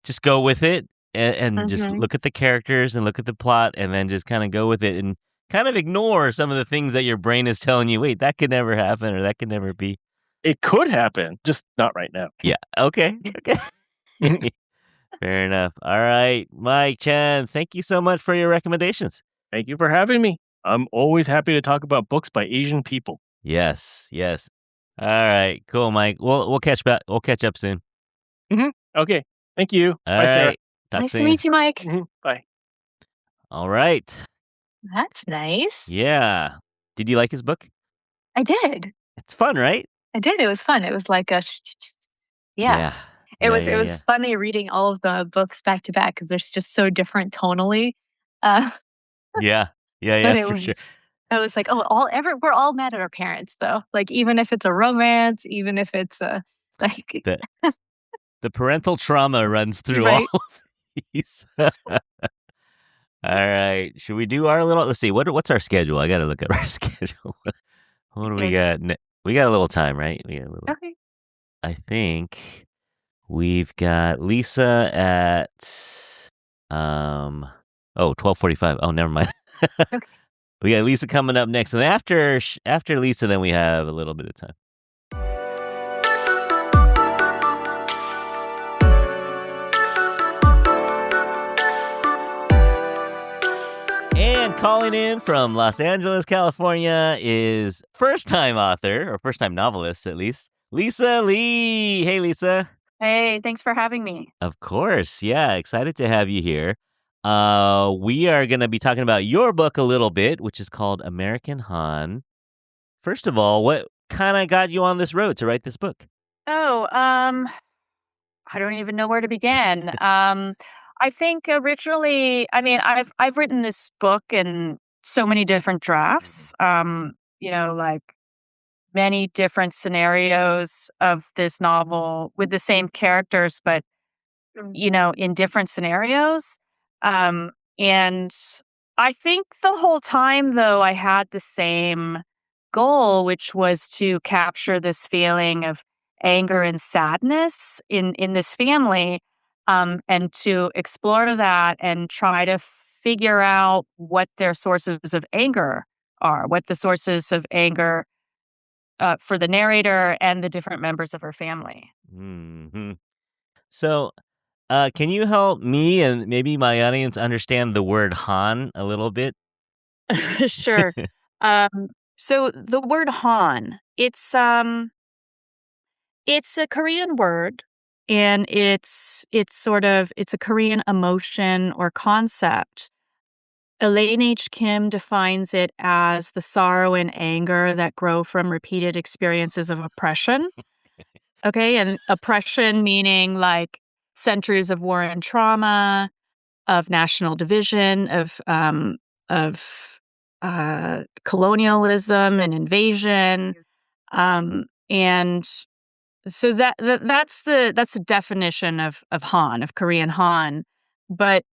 just go with it and just look at the characters and look at the plot and then just kind of go with it and kind of ignore some of the things that your brain is telling you, wait, that could never happen or that could never be. It could happen, just not right now. Yeah. Okay. Fair enough. All right, Mike Chen, thank you so much for your recommendations. Thank you for having me. I'm always happy to talk about books by Asian people. Yes. All right, cool, Mike. We'll catch back. We'll catch up soon. Okay. Thank you. All Bye, Sarah. right. Talk Nice soon. to meet you, Mike. Bye. All right. That's nice. Yeah. Did you like his book? I did. It's fun, right? I did. It was fun. It was like a yeah. It was funny reading all of the books back to back because they're just so different tonally. Yeah. But it for was sure. I was like, we're all mad at our parents though. Like even if it's a romance, even if it's a like The parental trauma runs through Right. all of these. All right. Should we do our little? Let's see. What's our schedule? I got to look at our schedule. What do we got? We got a little time, right? We got a little. Okay. I think we've got Lisa at 12:45. Oh, never mind. Okay. We got Lisa coming up next, and after Lisa, then we have a little bit of time. And calling in from Los Angeles, California is first-time author, or first-time novelist at least, Lisa Lee. Hey, Lisa. Hey, thanks for having me. Of course. Yeah, excited to have you here. We are going to be talking about your book a little bit, which is called American Han. First of all, what kind of got you on this road to write this book? Oh, I don't even know where to begin. I think originally, I mean, I've written this book in so many different drafts. Like many different scenarios of this novel with the same characters, but in different scenarios. And I think the whole time, though, I had the same goal, which was to capture this feeling of anger and sadness in this family, and to explore that and try to figure out what their sources of anger are, what the sources of anger for the narrator and the different members of her family. Mm-hmm. So, can you help me and maybe my audience understand the word Han a little bit? Sure. So the word Han, it's a Korean word, and it's a Korean emotion or concept. Elaine H. Kim defines it as the sorrow and anger that grow from repeated experiences of oppression. Okay, and oppression meaning like centuries of war and trauma, of national division, of colonialism and invasion, and so that's the definition of Han, of Korean Han. But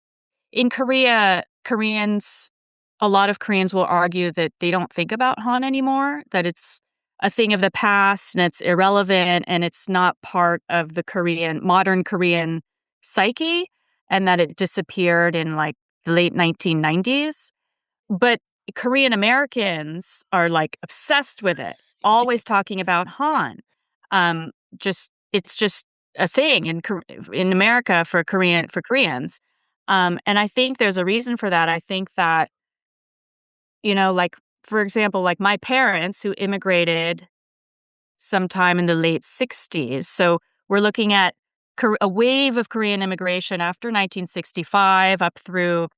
in Korea, a lot of Koreans will argue that they don't think about Han anymore, that it's a thing of the past and it's irrelevant and it's not part of the modern Korean psyche, and that it disappeared in like the late 1990s. But Korean Americans are like obsessed with it, always talking about Han. It's just a thing in America for Koreans. And I think there's a reason for that. I think that, like, for example, like my parents who immigrated sometime in the late 60s. So we're looking at a wave of Korean immigration after 1965 up through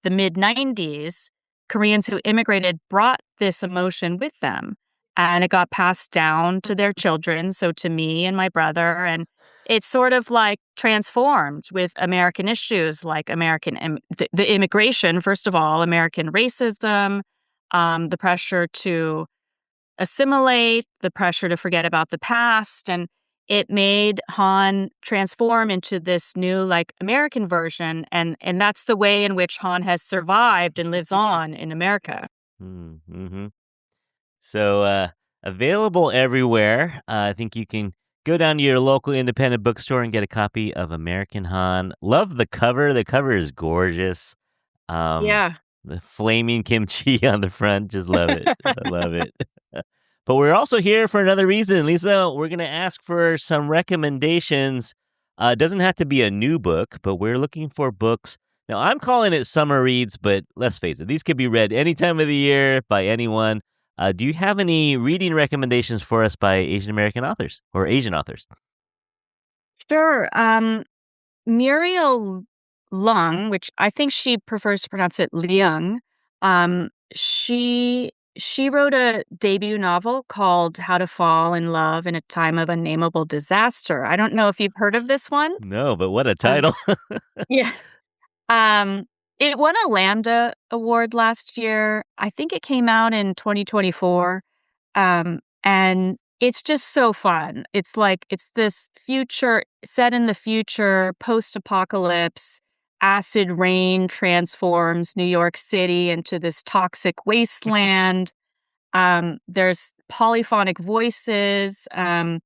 the mid 90s. Koreans who immigrated brought this emotion with them, and it got passed down to their children, so to me and my brother, and it sort of like transformed with American issues like the immigration, first of all, American racism, the pressure to assimilate, the pressure to forget about the past, and it made Han transform into this new like American version, and that's the way in which Han has survived and lives on in America. Mm-hmm. So available everywhere. I think you can go down to your local independent bookstore and get a copy of American Han. Love the cover. The cover is gorgeous. Yeah. The flaming kimchi on the front. Just love it. I love it. But we're also here for another reason. Lisa, we're going to ask for some recommendations. It doesn't have to be a new book, but we're looking for books. Now, I'm calling it summer reads, but let's face it, these could be read any time of the year by anyone. Do you have any reading recommendations for us by Asian American authors or Asian authors? Sure. Muriel Lung, which I think she prefers to pronounce it Liang, she wrote a debut novel called How to Fall in Love in a Time of Unnameable Disaster. I don't know if you've heard of this one. No, but what a title. Yeah. It won a Lambda Award last year. I think it came out in 2024. And it's just so fun. It's this future set in the future, post-apocalypse. Acid rain transforms New York City into this toxic wasteland. There's polyphonic voices. The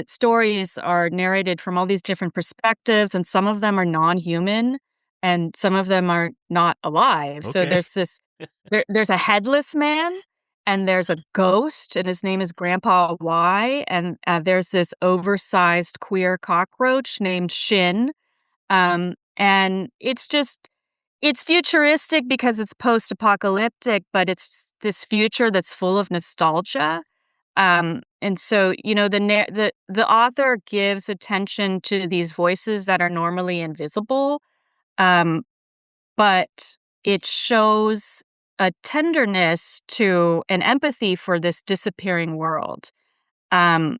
stories are narrated from all these different perspectives, and some of them are non-human, and some of them are not alive. So Okay. there's a headless man, and there's a ghost, and his name is Grandpa Y, and there's this oversized queer cockroach named Shin, and it's futuristic because it's post-apocalyptic, but it's this future that's full of nostalgia. And so, the author gives attention to these voices that are normally invisible, but it shows a tenderness to an empathy for this disappearing world. And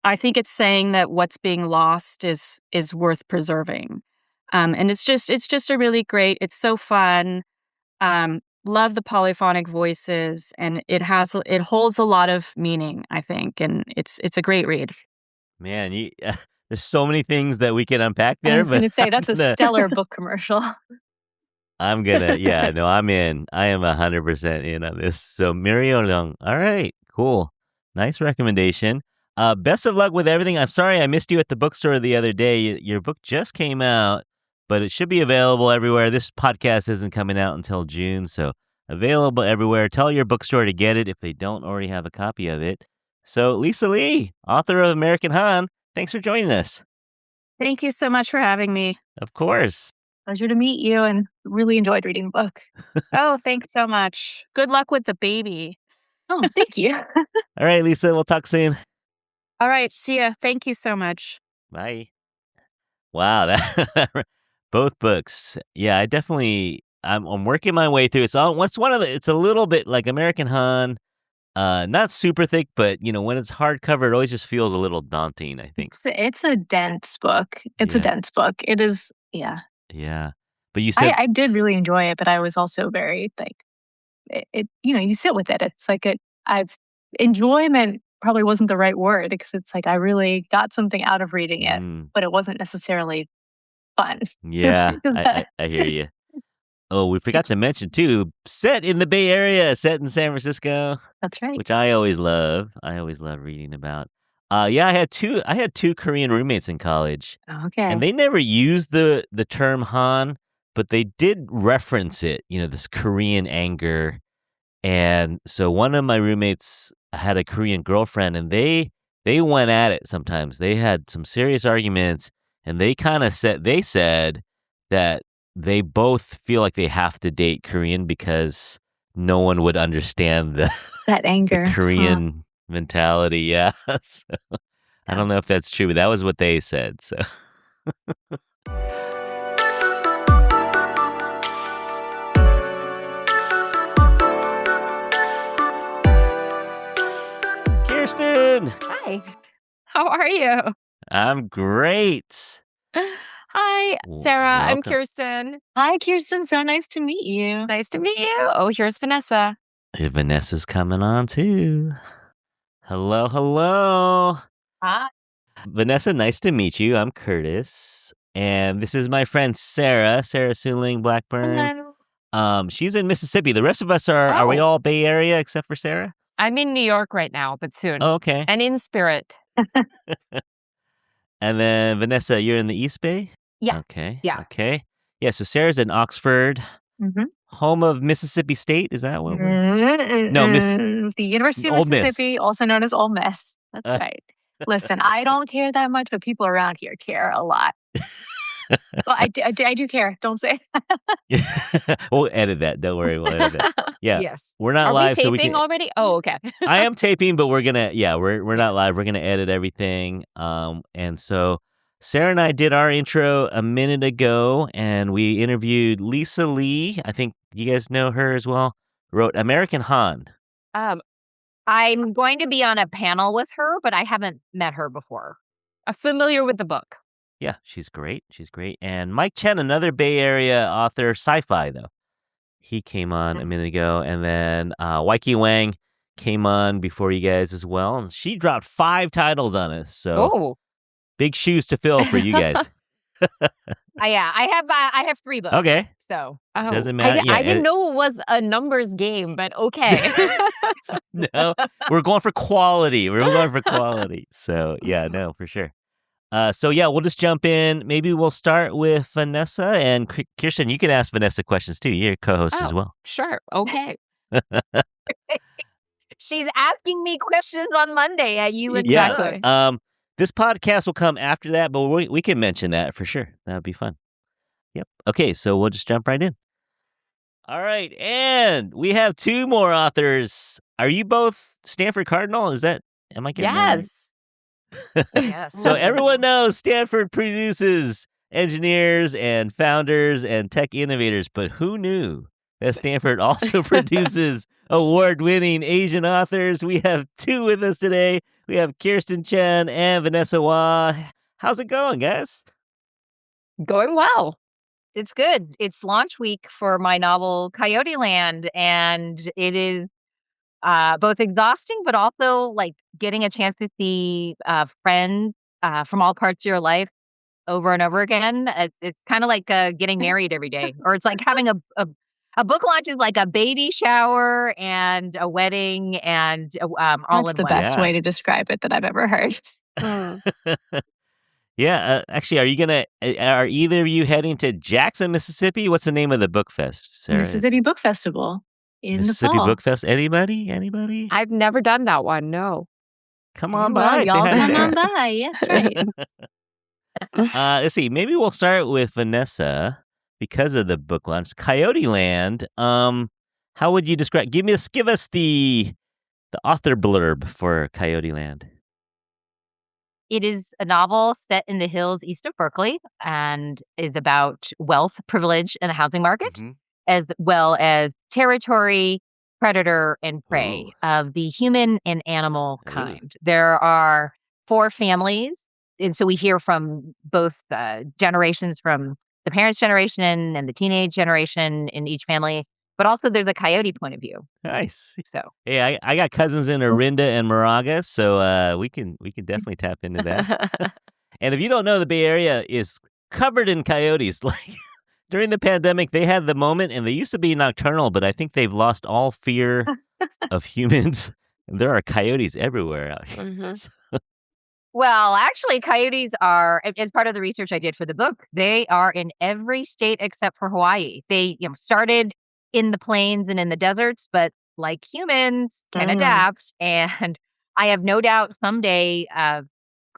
I think it's saying that what's being lost is worth preserving. And it's just a really great. It's so fun. Love the polyphonic voices, and it holds a lot of meaning, I think, and it's a great read. Man, there's so many things that we can unpack I there. was going to But say, that's a stellar book commercial. I'm in. I am 100% in on this. So Muriel Young. All right, cool. Nice recommendation. Best of luck with everything. I'm sorry I missed you at the bookstore the other day. Your book just came out, but it should be available everywhere. This podcast isn't coming out until June, so available everywhere. Tell your bookstore to get it if they don't already have a copy of it. So Lisa Lee, author of American Han, thanks for joining us. Thank you so much for having me. Of course. Pleasure to meet you, and really enjoyed reading the book. Oh, thanks so much. Good luck with the baby. Oh, thank you. All right, Lisa, we'll talk soon. All right, see ya. Thank you so much. Bye. Wow, that both books. Yeah, I'm working my way through. It's a little bit like American Han, not super thick, but when it's hardcover, it always just feels a little daunting, I think. It's a dense book. It's a Yeah. dense book. It is, yeah. Yeah. But you said I did really enjoy it, but I was also very you sit with it. It's like enjoyment probably wasn't the right word, because it's like I really got something out of reading it, but it wasn't necessarily fun. Yeah, I hear you. Oh, we forgot to mention too, set in the Bay Area, set in San Francisco, That's right. which I always love. I always love reading about. Yeah, I had two Korean roommates in college, Okay. and they never used the term Han, but they did reference it. This Korean anger. And so one of my roommates had a Korean girlfriend, and they went at it sometimes. They had some serious arguments, and they said that they both feel like they have to date Korean because no one would understand That anger. the Korean mentality. Yeah. So, I don't know if that's true, but that was what they said. So. Kirstin! Hi. How are you? I'm great. Hi, Sarah. I'm Welcome. Kirstin. Hi, Kirstin. So nice to meet you. Nice to meet you. Oh, here's Vanessa. Hey, Vanessa's coming on too. Hello, hello. Hi. Vanessa, nice to meet you. I'm Curtis. And this is my friend Sarah-Soonling, Blackburn. Hello. She's in Mississippi. The rest of us are we Oh. all Bay Area except for Sarah? I'm in New York right now, but soon. Oh, okay. And in spirit. And then Vanessa, you're in the East Bay? Yeah. Okay. Yeah. Okay. Yeah, so Sarah's in Oxford, Mhm. home of Mississippi State. Is that what we're... No, The University of Ole Miss. Mississippi, also known as Ole Miss. That's right. Listen, I don't care that much, but people around here care a lot. Well, I do care. Don't say that. We'll edit that. Don't worry. We'll edit that. Yeah. Yes. We're not Are live, we so taping we can... already? Oh, okay. I am taping, but we're not live. We're gonna edit everything. And so Sarah and I did our intro a minute ago, and we interviewed Lisa Lee. I think you guys know her as well. Wrote American Han. I'm going to be on a panel with her, but I haven't met her before. I'm familiar with the book. Yeah, she's great. She's great. And Mike Chen, another Bay Area author, sci-fi though. He came on a minute ago, and then Weike Wang came on before you guys as well, and she dropped 5 titles on us. So Oh. big shoes to fill for you guys. I have 3 books. Okay. So Oh. Doesn't matter. Yeah, I didn't know it was a numbers game, but okay. No, we're going for quality. So yeah, no, for sure. So yeah, we'll just jump in. Maybe we'll start with Vanessa, and Kirstin, you can ask Vanessa questions too. You're a co-host as well. Sure. Okay. she's asking me questions on Monday at you and Exactly. Yeah. This podcast will come after that, but we can mention that for sure. That would be fun. Yep. Okay, so we'll just jump right in. All right, and we have 2 more authors. Are you both Stanford Cardinal? Am I getting that right? Yes. Yes. So everyone knows Stanford produces engineers and founders and tech innovators, but who knew that Stanford also produces award-winning Asian authors? We have 2 with us today. We have Kirstin Chen and Vanessa Hua. How's it going, guys? Going well. It's good. It's launch week for my novel Coyote Land, and it is both exhausting, but also like getting a chance to see friends from all parts of your life over and over again. It's kind of like getting married every day, or it's like having a book launch is like a baby shower and a wedding and all That's in the one. best Yeah. way to describe it that I've ever heard. Yeah, actually, are either of you heading to Jackson, Mississippi? What's the name of the book fest, Sarah? Mississippi Book Festival in Mississippi the fall. Book Fest. Anybody? I've never done that one. No. Come on Well, by. Say y'all hi to come Come Sarah. on by. Yeah, that's right. Let's see. Maybe we'll start with Vanessa because of the book launch. Coyote Land. How would you describe? Give us the author blurb for Coyote Land. It is a novel set in the hills east of Berkeley and is about wealth, privilege, and the housing market, as well as territory, predator, and prey of the human and animal kind. There are 4 families, and so we hear from both generations, from the parents' generation and the teenage generation in each family, but also there's a coyote point of view. Nice. So Hey, I got cousins in Orinda and Moraga, so we can definitely tap into that. And if you don't know, the Bay Area is covered in coyotes. Like during the pandemic, they had the moment, and they used to be nocturnal, but I think they've lost all fear of humans. And there are coyotes everywhere out here. Mhm. Well, actually, coyotes are, as part of the research I did for the book, they are in every state except for Hawaii. They, started in the plains and in the deserts, but like humans, can adapt. And I have no doubt someday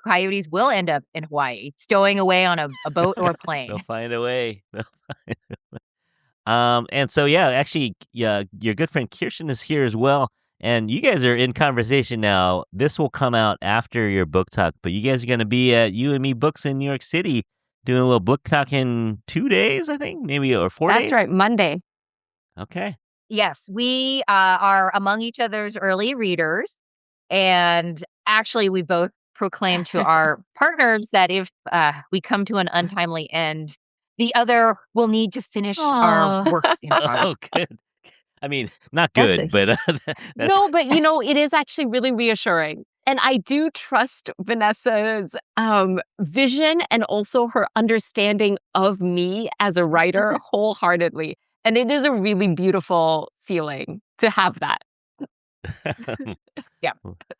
coyotes will end up in Hawaii, stowing away on a boat or plane. They'll find a way. And so, yeah, actually, yeah, your good friend Kirstin is here as well. And you guys are in conversation now. This will come out after your book talk, but you guys are going to be at You and Me Books in New York City doing a little book talk in 2 days, I think, maybe, or 4 days? That's right, Monday. Okay. Yes, we are among each other's early readers. And actually, we both proclaimed to our partners that if we come to an untimely end, the other will need to finish our works in progress. Oh, good. I mean, not That's good, but that's, No, but it is actually really reassuring. And I do trust Vanessa's vision and also her understanding of me as a writer wholeheartedly. And it is a really beautiful feeling to have that. Yeah,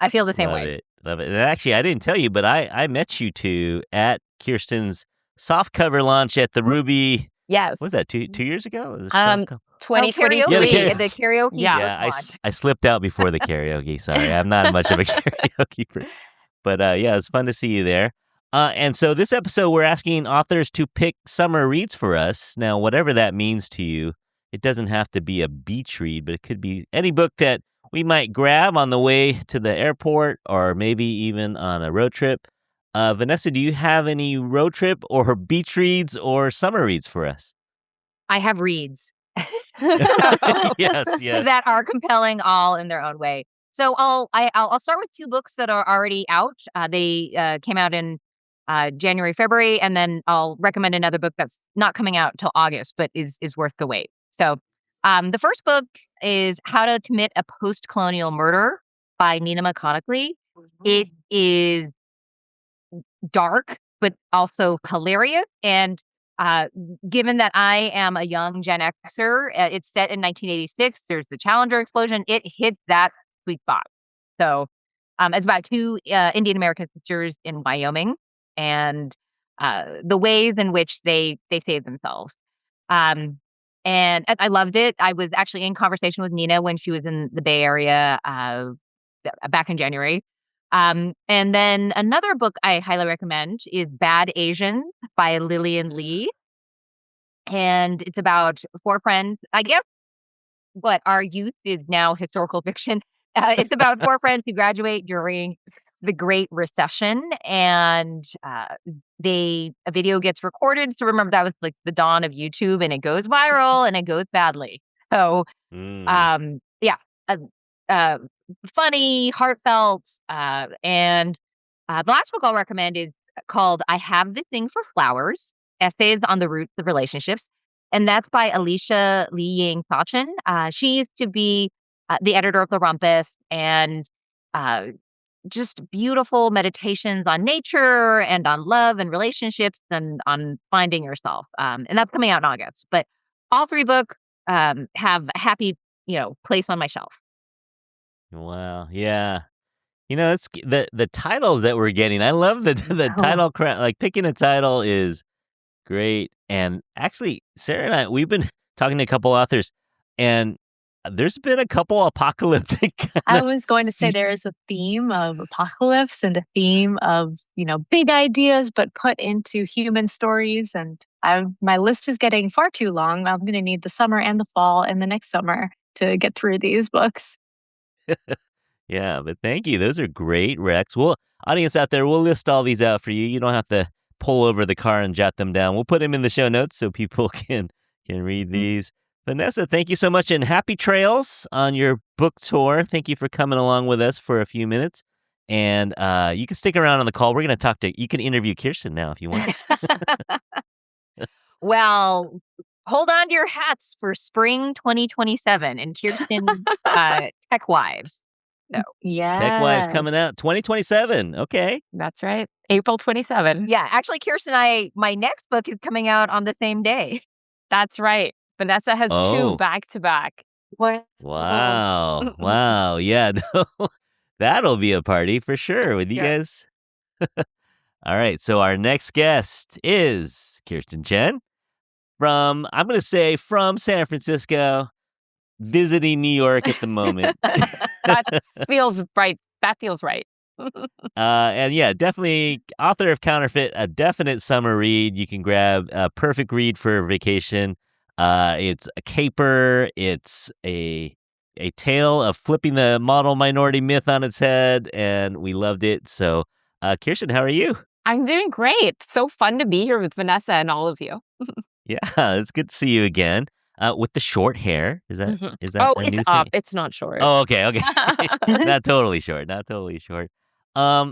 I feel the same love way. it. Love it. And actually, I didn't tell you, but I met you two at Kirstin's soft cover launch at the Ruby. Yes. What was that, 2 years ago? Was it Um, soft cover? 2020. karaoke, Yeah, the karaoke Yeah. book Yeah, launch. I slipped out before the karaoke. Sorry, I'm not much of a karaoke person. But yeah, it's fun to see you there. And so this episode, we're asking authors to pick summer reads for us. Now, whatever that means to you, it doesn't have to be a beach read, but it could be any book that we might grab on the way to the airport or maybe even on a road trip. Vanessa, do you have any road trip or beach reads or summer reads for us? I have reads. Yes. That are compelling all in their own way. So I'll start with 2 books that are already out. They came out in January, February, and then I'll recommend another book that's not coming out till August, but is worth the wait. So the first book is How to Commit a Post-Colonial Murder by Nina McConnachly. It is dark, but also hilarious. And given that I am a young Gen Xer, it's set in 1986. There's the Challenger explosion. It hits that sweet spot. So it's about 2 Indian American sisters in Wyoming and the ways in which they save themselves. And I loved it. I was actually in conversation with Nina when she was in the Bay Area back in January. And then another book I highly recommend is Bad Asians by Lillian Lee. And it's about 4 friends. I guess what our youth is now historical fiction. It's about 4 friends who graduate during the Great Recession, and a video gets recorded. So remember, that was like the dawn of YouTube, and it goes viral, and it goes badly. So yeah, funny, heartfelt, and the last book I'll recommend is called I Have This Thing for Flowers, Essays on the Roots of Relationships. And that's by Alicia Lee Yang Sachin. She used to be the editor of The Rumpus, and just beautiful meditations on nature and on love and relationships and on finding yourself. And that's coming out in August. But all 3 books have a happy, place on my shelf. Wow. Yeah. It's the titles that we're getting. I love the title. Like picking a title is great. And actually, Sarah and I, we've been talking to a couple authors, and there's been a couple apocalyptic. I was going to say there is a theme of apocalypse and a theme of, big ideas, but put into human stories. And my list is getting far too long. I'm going to need the summer and the fall and the next summer to get through these books. Yeah, but thank you. Those are great recs. Well, audience out there, we'll list all these out for you. You don't have to pull over the car and jot them down. We'll put them in the show notes so people can read these. Vanessa, thank you so much, and happy trails on your book tour. Thank you for coming along with us for a few minutes. And you can stick around on the call. We're going to you can interview Kirstin now if you want. Well, hold on to your hats for spring 2027 and Kirstin Tech Wives. So yeah, Tech Wives coming out 2027. Okay. That's right. April 27. Yeah, actually, Kirstin, my next book is coming out on the same day. That's right. Vanessa has 2 Oh, back to back. What? wow. Wow. Yeah, no, that'll be a party for sure with you Yeah. guys. All right. So our next guest is Kirstin Chen from, I'm going to say from San Francisco, visiting New York at the moment. That feels right. That feels right. And yeah, definitely author of Counterfeit, a definite summer read. You can grab a perfect read for vacation. It's a caper. It's a tale of flipping the model minority myth on its head, and we loved it. So, Kirstin, how are you? I'm doing great. So fun to be here with Vanessa and all of you. Yeah, it's good to see you again. With the short hair, is that Mhm. is that Oh, a it's new up. thing? It's not short. Oh, okay. Not totally short. Not totally short.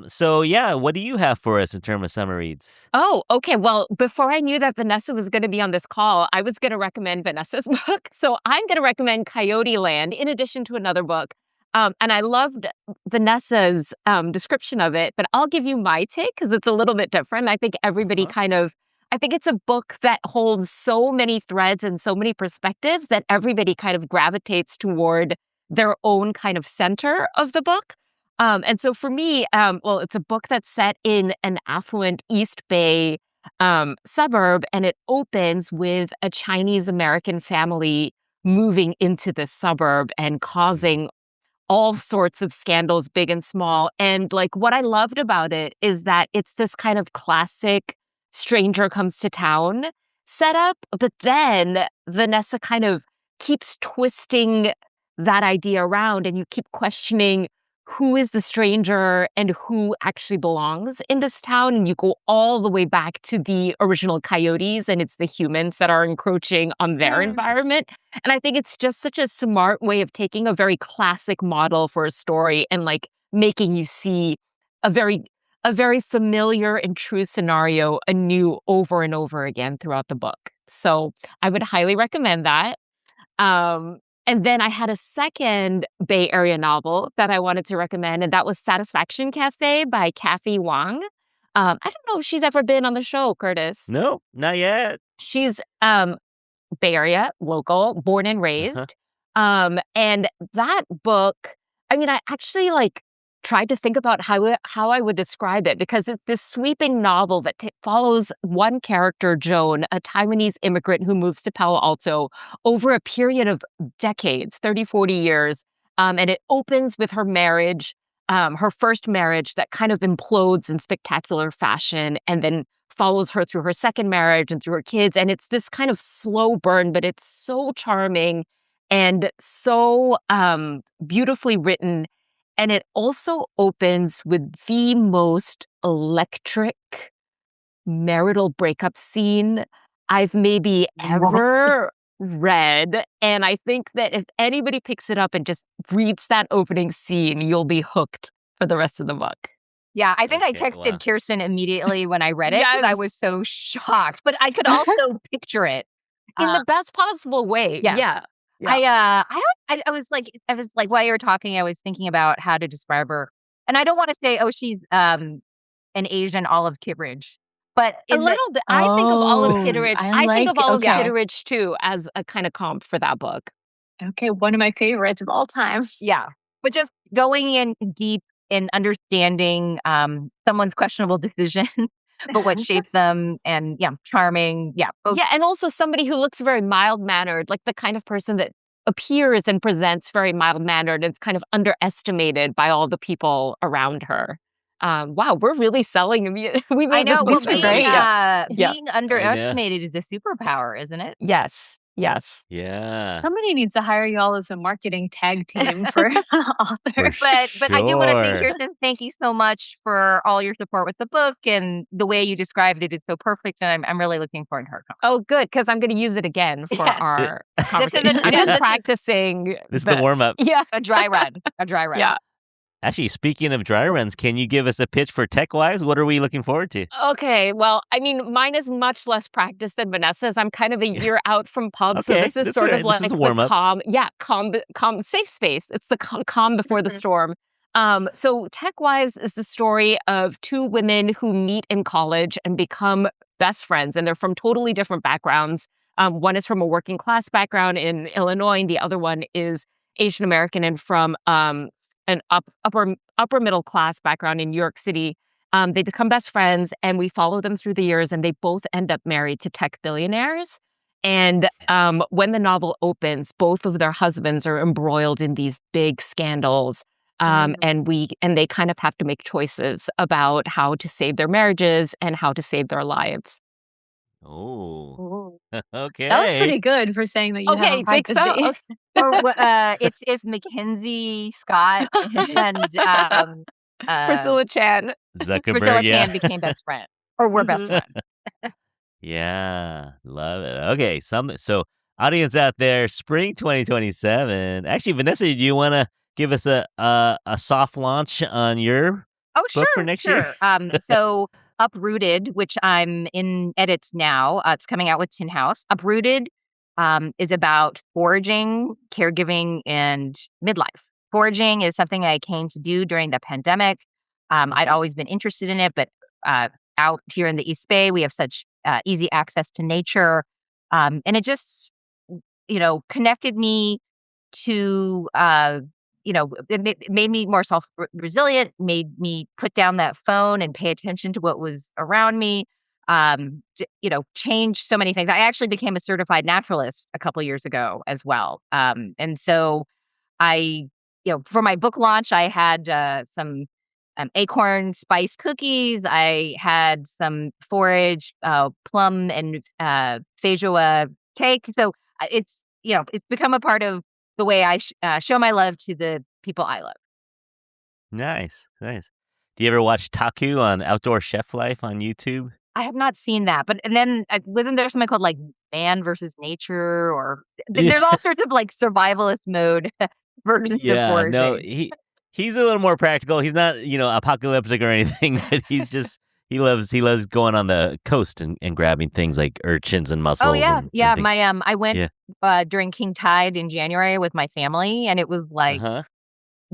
So yeah, what do you have for us in terms of summer reads? Oh, okay. Well, before I knew that Vanessa was going to be on this call, I was going to recommend Vanessa's book. So I'm going to recommend Coyote Land in addition to another book. And I loved Vanessa's description of it, but I'll give you my take because it's a little bit different. I think everybody Uh-huh. I think it's a book that holds so many threads and so many perspectives that everybody kind of gravitates toward their own kind of center of the book. And so for me, well, it's a book that's set in an affluent East Bay suburb, and it opens with a Chinese American family moving into this suburb and causing all sorts of scandals, big and small. And like what I loved about it is that it's this kind of classic stranger comes to town setup, but then Vanessa kind of keeps twisting that idea around and you keep questioning who is the stranger and who actually belongs in this town. And you go all the way back to the original coyotes, and it's the humans that are encroaching on their environment. And I think it's just such a smart way of taking a very classic model for a story and like making you see a very familiar and true scenario anew over and over again throughout the book. So I would highly recommend that. Um, and then I had a second Bay Area novel that I wanted to recommend, and that was Satisfaction Cafe by Weike Wang. I don't know if she's ever been on the show, Curtis. No, not yet. She's Bay Area, local, born and Uh-huh. raised. And that book, I mean, I actually like tried to think about how I would describe it because it's this sweeping novel that follows one character, Joan, a Taiwanese immigrant who moves to Palo Alto over a period of decades, 30, 40 years. And it opens with her marriage, her first marriage that kind of implodes in spectacular fashion and then follows her through her second marriage and through her kids. And it's this kind of slow burn, but it's so charming and so beautifully written. And it also opens with the most electric marital breakup scene I've maybe ever read. And I think that if anybody picks it up and just reads that opening scene, you'll be hooked for the rest of the book. Yeah, I think I Okay, texted wow. Kirstin immediately when I read it because I Yes. was so shocked, but I could also picture it. In Uh, the best possible way. yeah. Yeah. I was like while you were talking, I was thinking about how to describe her, and I don't want to say, oh, she's an Asian Olive Kitteridge, but A in the little bit. I think of Olive Oh, Kitteridge. I I think of like Olive okay. Kitteridge too as a kind of comp for that book. Okay, one of my favorites of all time. Yeah, but just going in deep in understanding someone's questionable decision, but what shaped them, and yeah, charming. Yeah, both. Yeah, and also somebody who looks very mild-mannered, like the kind of person that appears and presents very mild-mannered and is kind of underestimated by all the people around her. Wow, we're really selling. We I made this know. Well, book so great. Yeah. being I know. underestimated is a superpower, isn't it? Yes. Yes. Yeah, Somebody needs to hire y'all as a marketing tag team for for authors. But I do want to say, sure. Kirsten, thank you so much for all your support with the book and the way you described it is so perfect, and I'm really looking forward to her conversation. Oh, good, because I'm going to use it again for Yes. our This is conversation. I'm yeah, just this is practicing. This is the warm up. Yeah. a dry run. A dry run. Yeah. Actually, speaking of dry runs, can you give us a pitch for TechWise? What are we looking forward to? Okay, well, I mean, mine is much less practice than Vanessa's. I'm kind of a year out from pub, so Okay, this is that's sort all of right. This like is a the warm-up. calm, safe space. It's the calm before the storm. So Tech Wives is the story of two women who meet in college and become best friends, and they're from totally different backgrounds. One is from a working class background in Illinois, and the other one is Asian American and from an upper middle class background in New York City. They become best friends, and we follow them through the years, and they both end up married to tech billionaires. And when the novel opens, both of their husbands are embroiled in these big scandals. And they kind of have to make choices about how to save their marriages and how to save their lives. Oh, Ooh. okay. That was pretty good for saying that you Okay, haven't had think this so? date. Okay. It's if Mackenzie Scott and Priscilla Chan. Priscilla Zuckerberg, yeah. Chan became best friends, or were best friends. Yeah, love it. Okay, so audience out there, spring 2027. Actually, Vanessa, do you want to give us a soft launch on your Oh, book for sure, next year? sure. So Uprooted, which I'm in edits now, it's coming out with Tin House. Uprooted is about foraging, caregiving, and midlife. Foraging is something I came to do during the pandemic. I'd always been interested in it, but out here in the East Bay, we have such easy access to nature. And it just, connected me to, it made me more self-resilient, made me put down that phone and pay attention to what was around me, changed so many things. I actually became a certified naturalist a couple years ago as well. And so I, for my book launch, I had some acorn spice cookies. I had some forage, plum and feijoa cake. So it's become a part of the way I show my love to the people I love. Nice. Do you ever watch Taku on Outdoor Chef Life on YouTube? I have not seen that, but and then wasn't there something called like Man versus Nature, or Yeah. there's all sorts of like survivalist mode versions of Yeah, no, foraging. he's a little more practical. He's not, apocalyptic or anything, but he's just he loves going on the coast and grabbing things like urchins and mussels. Oh yeah, and yeah. things. I went during King Tide in January with my family, and it was like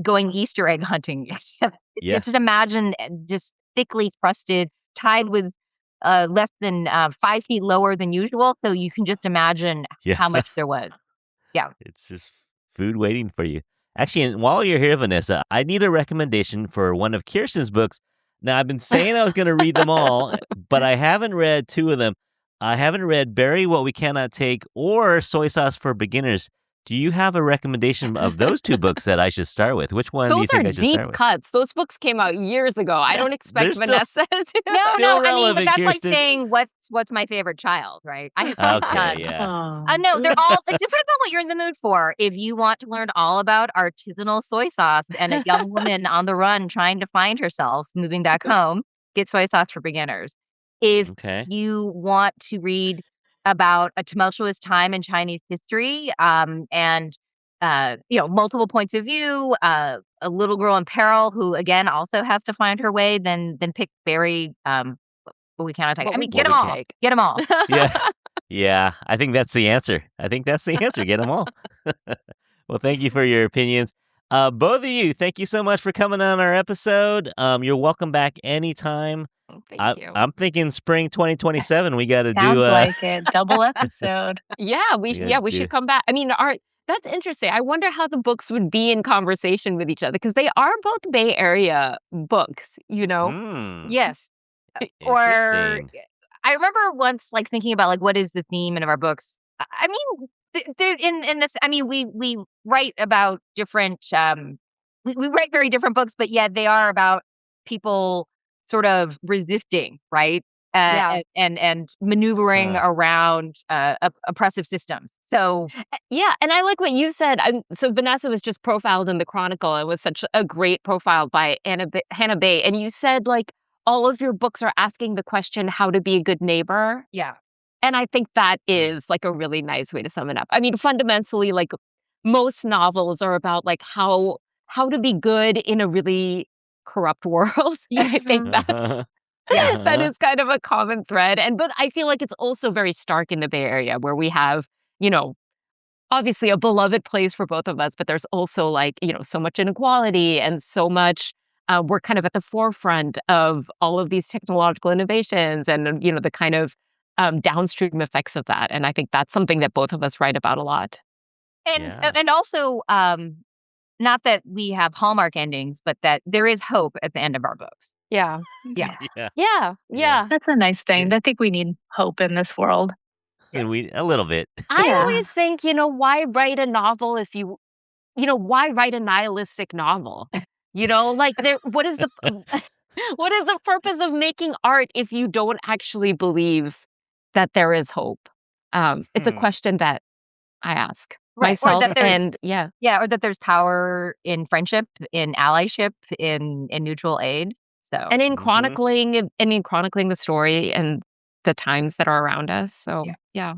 going Easter egg hunting. Yeah. Just imagine just thickly crusted. Tide was less than 5 feet lower than usual, so you can just imagine how much there was. Yeah. It's just food waiting for you. Actually, and while you're here, Vanessa, I need a recommendation for one of Kirstin's books. Now, I've been saying I was going to read them all, but I haven't read 2 of them. I haven't read Bury What We Cannot Take or Soy Sauce for Beginners. Do you have a recommendation of those 2 books that I should start with? Which one do you Those think are I should deep start with? cuts. Those books came out years ago. I don't expect still- Vanessa to. No, Still I mean, relevant, but that's like Kirstin. saying what's my favorite child, right? I have Okay, none. yeah. No, they're all. It depends on what you're in the mood for. If you want to learn all about artisanal soy sauce and a young woman on the run trying to find herself, moving back home, get Soy Sauce for Beginners. If Okay. you want to read about a tumultuous time in Chinese history, and multiple points of view, a little girl in peril who again also has to find her way, then pick Barry. But we cannot take. What I we mean, get can them all. take. Get them all. Yeah. Yeah, I think that's the answer. Get them all. Well, thank you for your opinions. Both of you, thank you so much for coming on our episode. You're welcome back anytime. Thank you. I'm thinking spring 2027. We got to do. Sounds like it. Double episode. Yeah, we should come back. I mean, that's interesting. I wonder how the books would be in conversation with each other because they are both Bay Area books, Yes. Or Interesting. I remember once like thinking about like what is the theme in our books. I mean, they're in this. I mean, we write about different. We write very different books, but yet they are about people sort of resisting, right? And maneuvering around oppressive systems. So yeah, and I like what you said. So Vanessa was just profiled in the Chronicle and was such a great profile by Hannah Bay. And you said like all of your books are asking the question how to be a good neighbor. Yeah. And I think that is like a really nice way to sum it up. I mean, fundamentally, like most novels are about like how to be good in a really corrupt world. And I think that is kind of a common thread. But I feel like it's also very stark in the Bay Area where we have, obviously a beloved place for both of us, but there's also like, so much inequality and so much, we're kind of at the forefront of all of these technological innovations and, the kind of downstream effects of that. And I think that's something that both of us write about a lot. And also, not that we have Hallmark endings, but that there is hope at the end of our books. Yeah. Yeah. That's a nice thing. Yeah. I think we need hope in this world. And we a little bit. I Yeah. always think, why write a novel if why write a nihilistic novel? Like what is the what is the purpose of making art if you don't actually believe that there is hope? It's a question that I ask myself, Or that and or that there's power in friendship, in allyship, in mutual aid. So and in chronicling the story and the times that are around us. So yeah.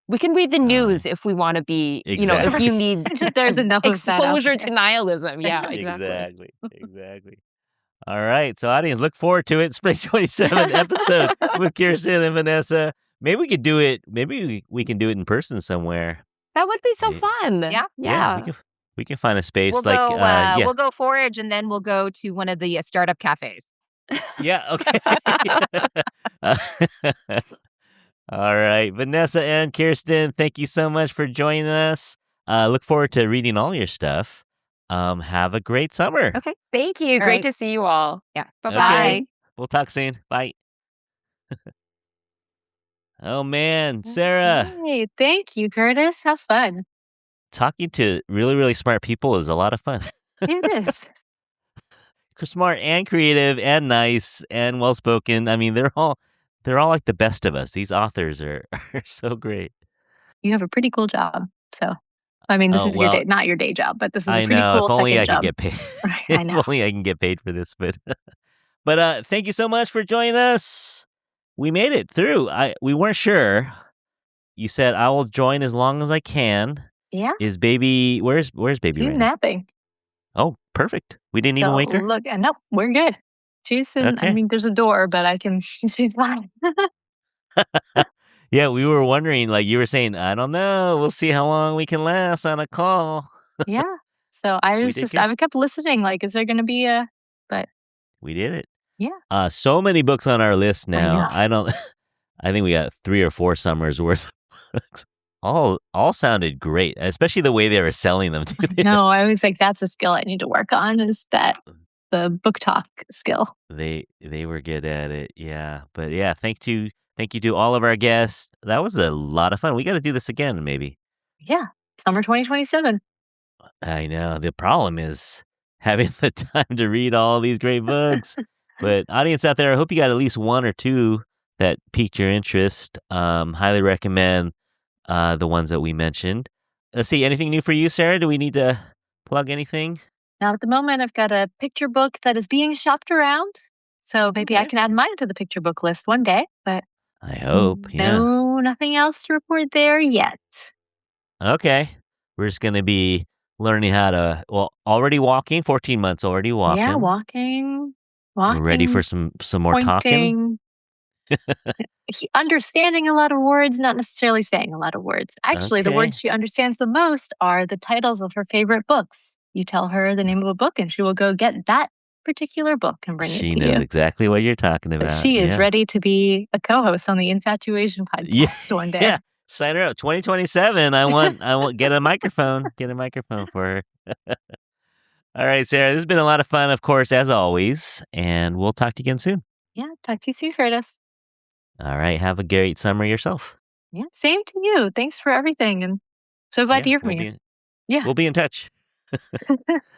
We can read the news if we want to be, Exactly. if you need There's enough of that out exposure there. to nihilism. Yeah, exactly. Exactly. All right. So audience, look forward to it. Spring 27 episode with Kirstin and Vanessa. Maybe we could do it. Maybe we can do it in person somewhere. That would be so fun. Yeah. We can find a space we'll go. We'll go forage, and then we'll go to one of the startup cafes. Yeah. Okay. All right. Vanessa and Kirstin, thank you so much for joining us. Look forward to reading all your stuff. Have a great summer. Okay. Thank you. All Great right. to see you all. Yeah. Bye-bye. Okay. We'll talk soon. Bye. Oh, man. Sarah, Hey, thank you, Curtis. Have fun. talking to really, really smart people is a lot of fun. It is. Smart and creative and nice and well-spoken. I mean, they're all like the best of us. These authors are so great. You have a pretty cool job. So, I mean, this is your day, not your day job, but this is a pretty cool if only second I job. could get paid. I know. If only I can get paid for this, but thank you so much for joining us. We made it through. We weren't sure. You said I will join as long as I can. Yeah. Is baby where's baby She's right now? napping. Oh, perfect. We didn't even wake her? Look, no, we're good. She's in, Okay. I mean, there's a door, but she's fine. Yeah, we were wondering, like you were saying, I don't know. We'll see how long we can last on a call. Yeah. So I kept listening, like, is there going to be but we did it. Yeah. So many books on our list now. I I think we got 3 or 4 summers worth of books. All sounded great, especially the way they were selling them. No, I was like, that's a skill I need to work on, is that the book talk skill. They were good at it. Yeah. But yeah, thank you to all of our guests. That was a lot of fun. We got to do this again, maybe. Yeah. Summer 2027. I know. The problem is having the time to read all these great books. But audience out there, I hope you got at least 1 or 2 that piqued your interest. Highly recommend the ones that we mentioned. Let's see, anything new for you, Sarah? Do we need to plug anything? Now, at the moment, I've got a picture book that is being shopped around. So maybe I can add mine to the picture book list one day. But I hope. Yeah. No, nothing else to report there yet. Okay. We're just going to be learning how to, already walking, 14 months already walking. Yeah, walking. We're ready for some more talking. Understanding a lot of words, not necessarily saying a lot of words. Actually, the words she understands the most are the titles of her favorite books. You tell her the name of a book and she will go get that particular book and bring it to you. She knows exactly what you're talking about. But she is ready to be a co-host on the Infatuasian podcast one day. Yeah. Sign her up. 2027. I want get a microphone. Get a microphone for her. All right, Sarah. This has been a lot of fun, of course, as always. And we'll talk to you again soon. Yeah. Talk to you soon, Curtis. All right. Have a great summer yourself. Yeah. Same to you. Thanks for everything. And so glad to hear from you. We'll be in touch.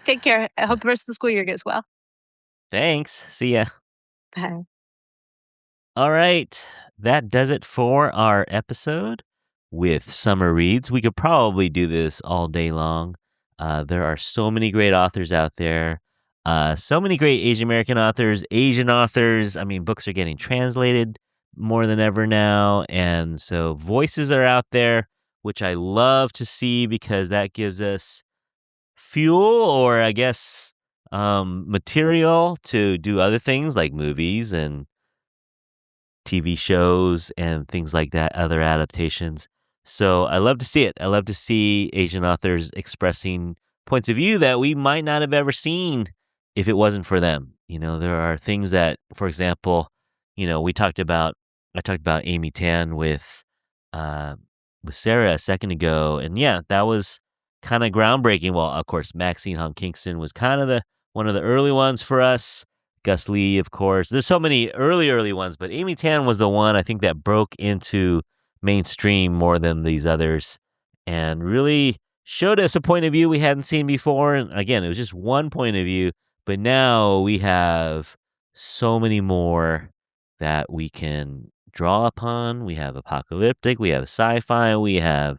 Take care. I hope the rest of the school year goes well. Thanks. See ya. Bye. All right. That does it for our episode with Summer Reads. We could probably do this all day long. There are so many great authors out there. So many great Asian American authors, Asian authors. I mean, books are getting translated more than ever now. And so voices are out there, which I love to see because that gives us fuel or I guess material to do other things like movies and TV shows and things like that, other adaptations. So I love to see it. I love to see Asian authors expressing points of view that we might not have ever seen if it wasn't for them. You know, there are things that, for example, we talked about I talked about Amy Tan with Sarah a second ago, and yeah, that was kind of groundbreaking. Well, of course, Maxine Hong Kingston was kind of one of the early ones for us. Gus Lee, of course. There's so many early ones, but Amy Tan was the one I think that broke into mainstream more than these others, and really showed us a point of view we hadn't seen before. And again, it was just one point of view, but now we have so many more that we can draw upon. We have apocalyptic, we have sci-fi, we have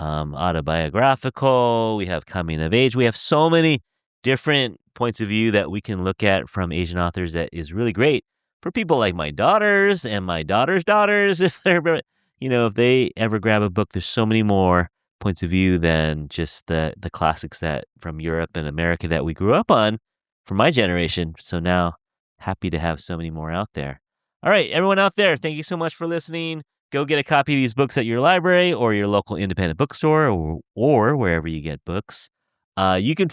autobiographical, we have coming of age. We have so many different points of view that we can look at from Asian authors that is really great for people like my daughters and my daughter's daughters. If they're, if they ever grab a book, there's so many more points of view than just the classics that from Europe and America that we grew up on for my generation. So now happy to have so many more out there. All right, everyone out there, thank you so much for listening. Go get a copy of these books at your library or your local independent bookstore or wherever you get books. You can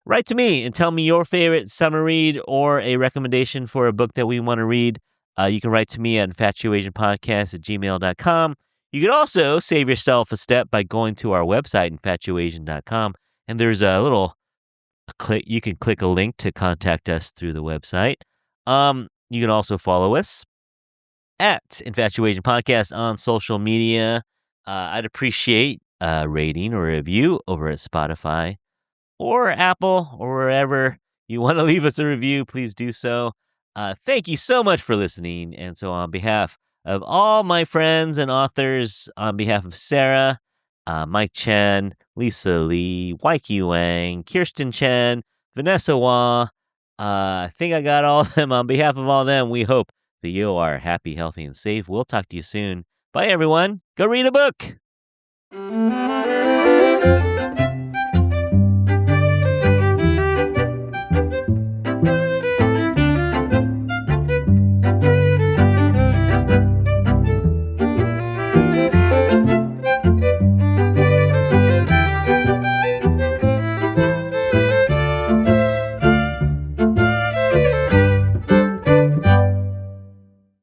write to me and tell me your favorite summer read or a recommendation for a book that we want to read. You can write to me at infatuasianpodcast@gmail.com. You can also save yourself a step by going to our website, infatuasian.com, and there's a click. You can click a link to contact us through the website. You can also follow us at Infatuasian Podcast on social media. I'd appreciate a rating or a review over at Spotify or Apple or wherever you want to leave us a review. Please do so. Thank you so much for listening. And so on behalf of all my friends and authors, on behalf of Sarah, Mike Chen, Lisa Lee, Weike Wang, Kirstin Chen, Vanessa Hua, I think I got all of them. On behalf of all of them, we hope that you are happy, healthy, and safe. We'll talk to you soon. Bye, everyone. Go read a book.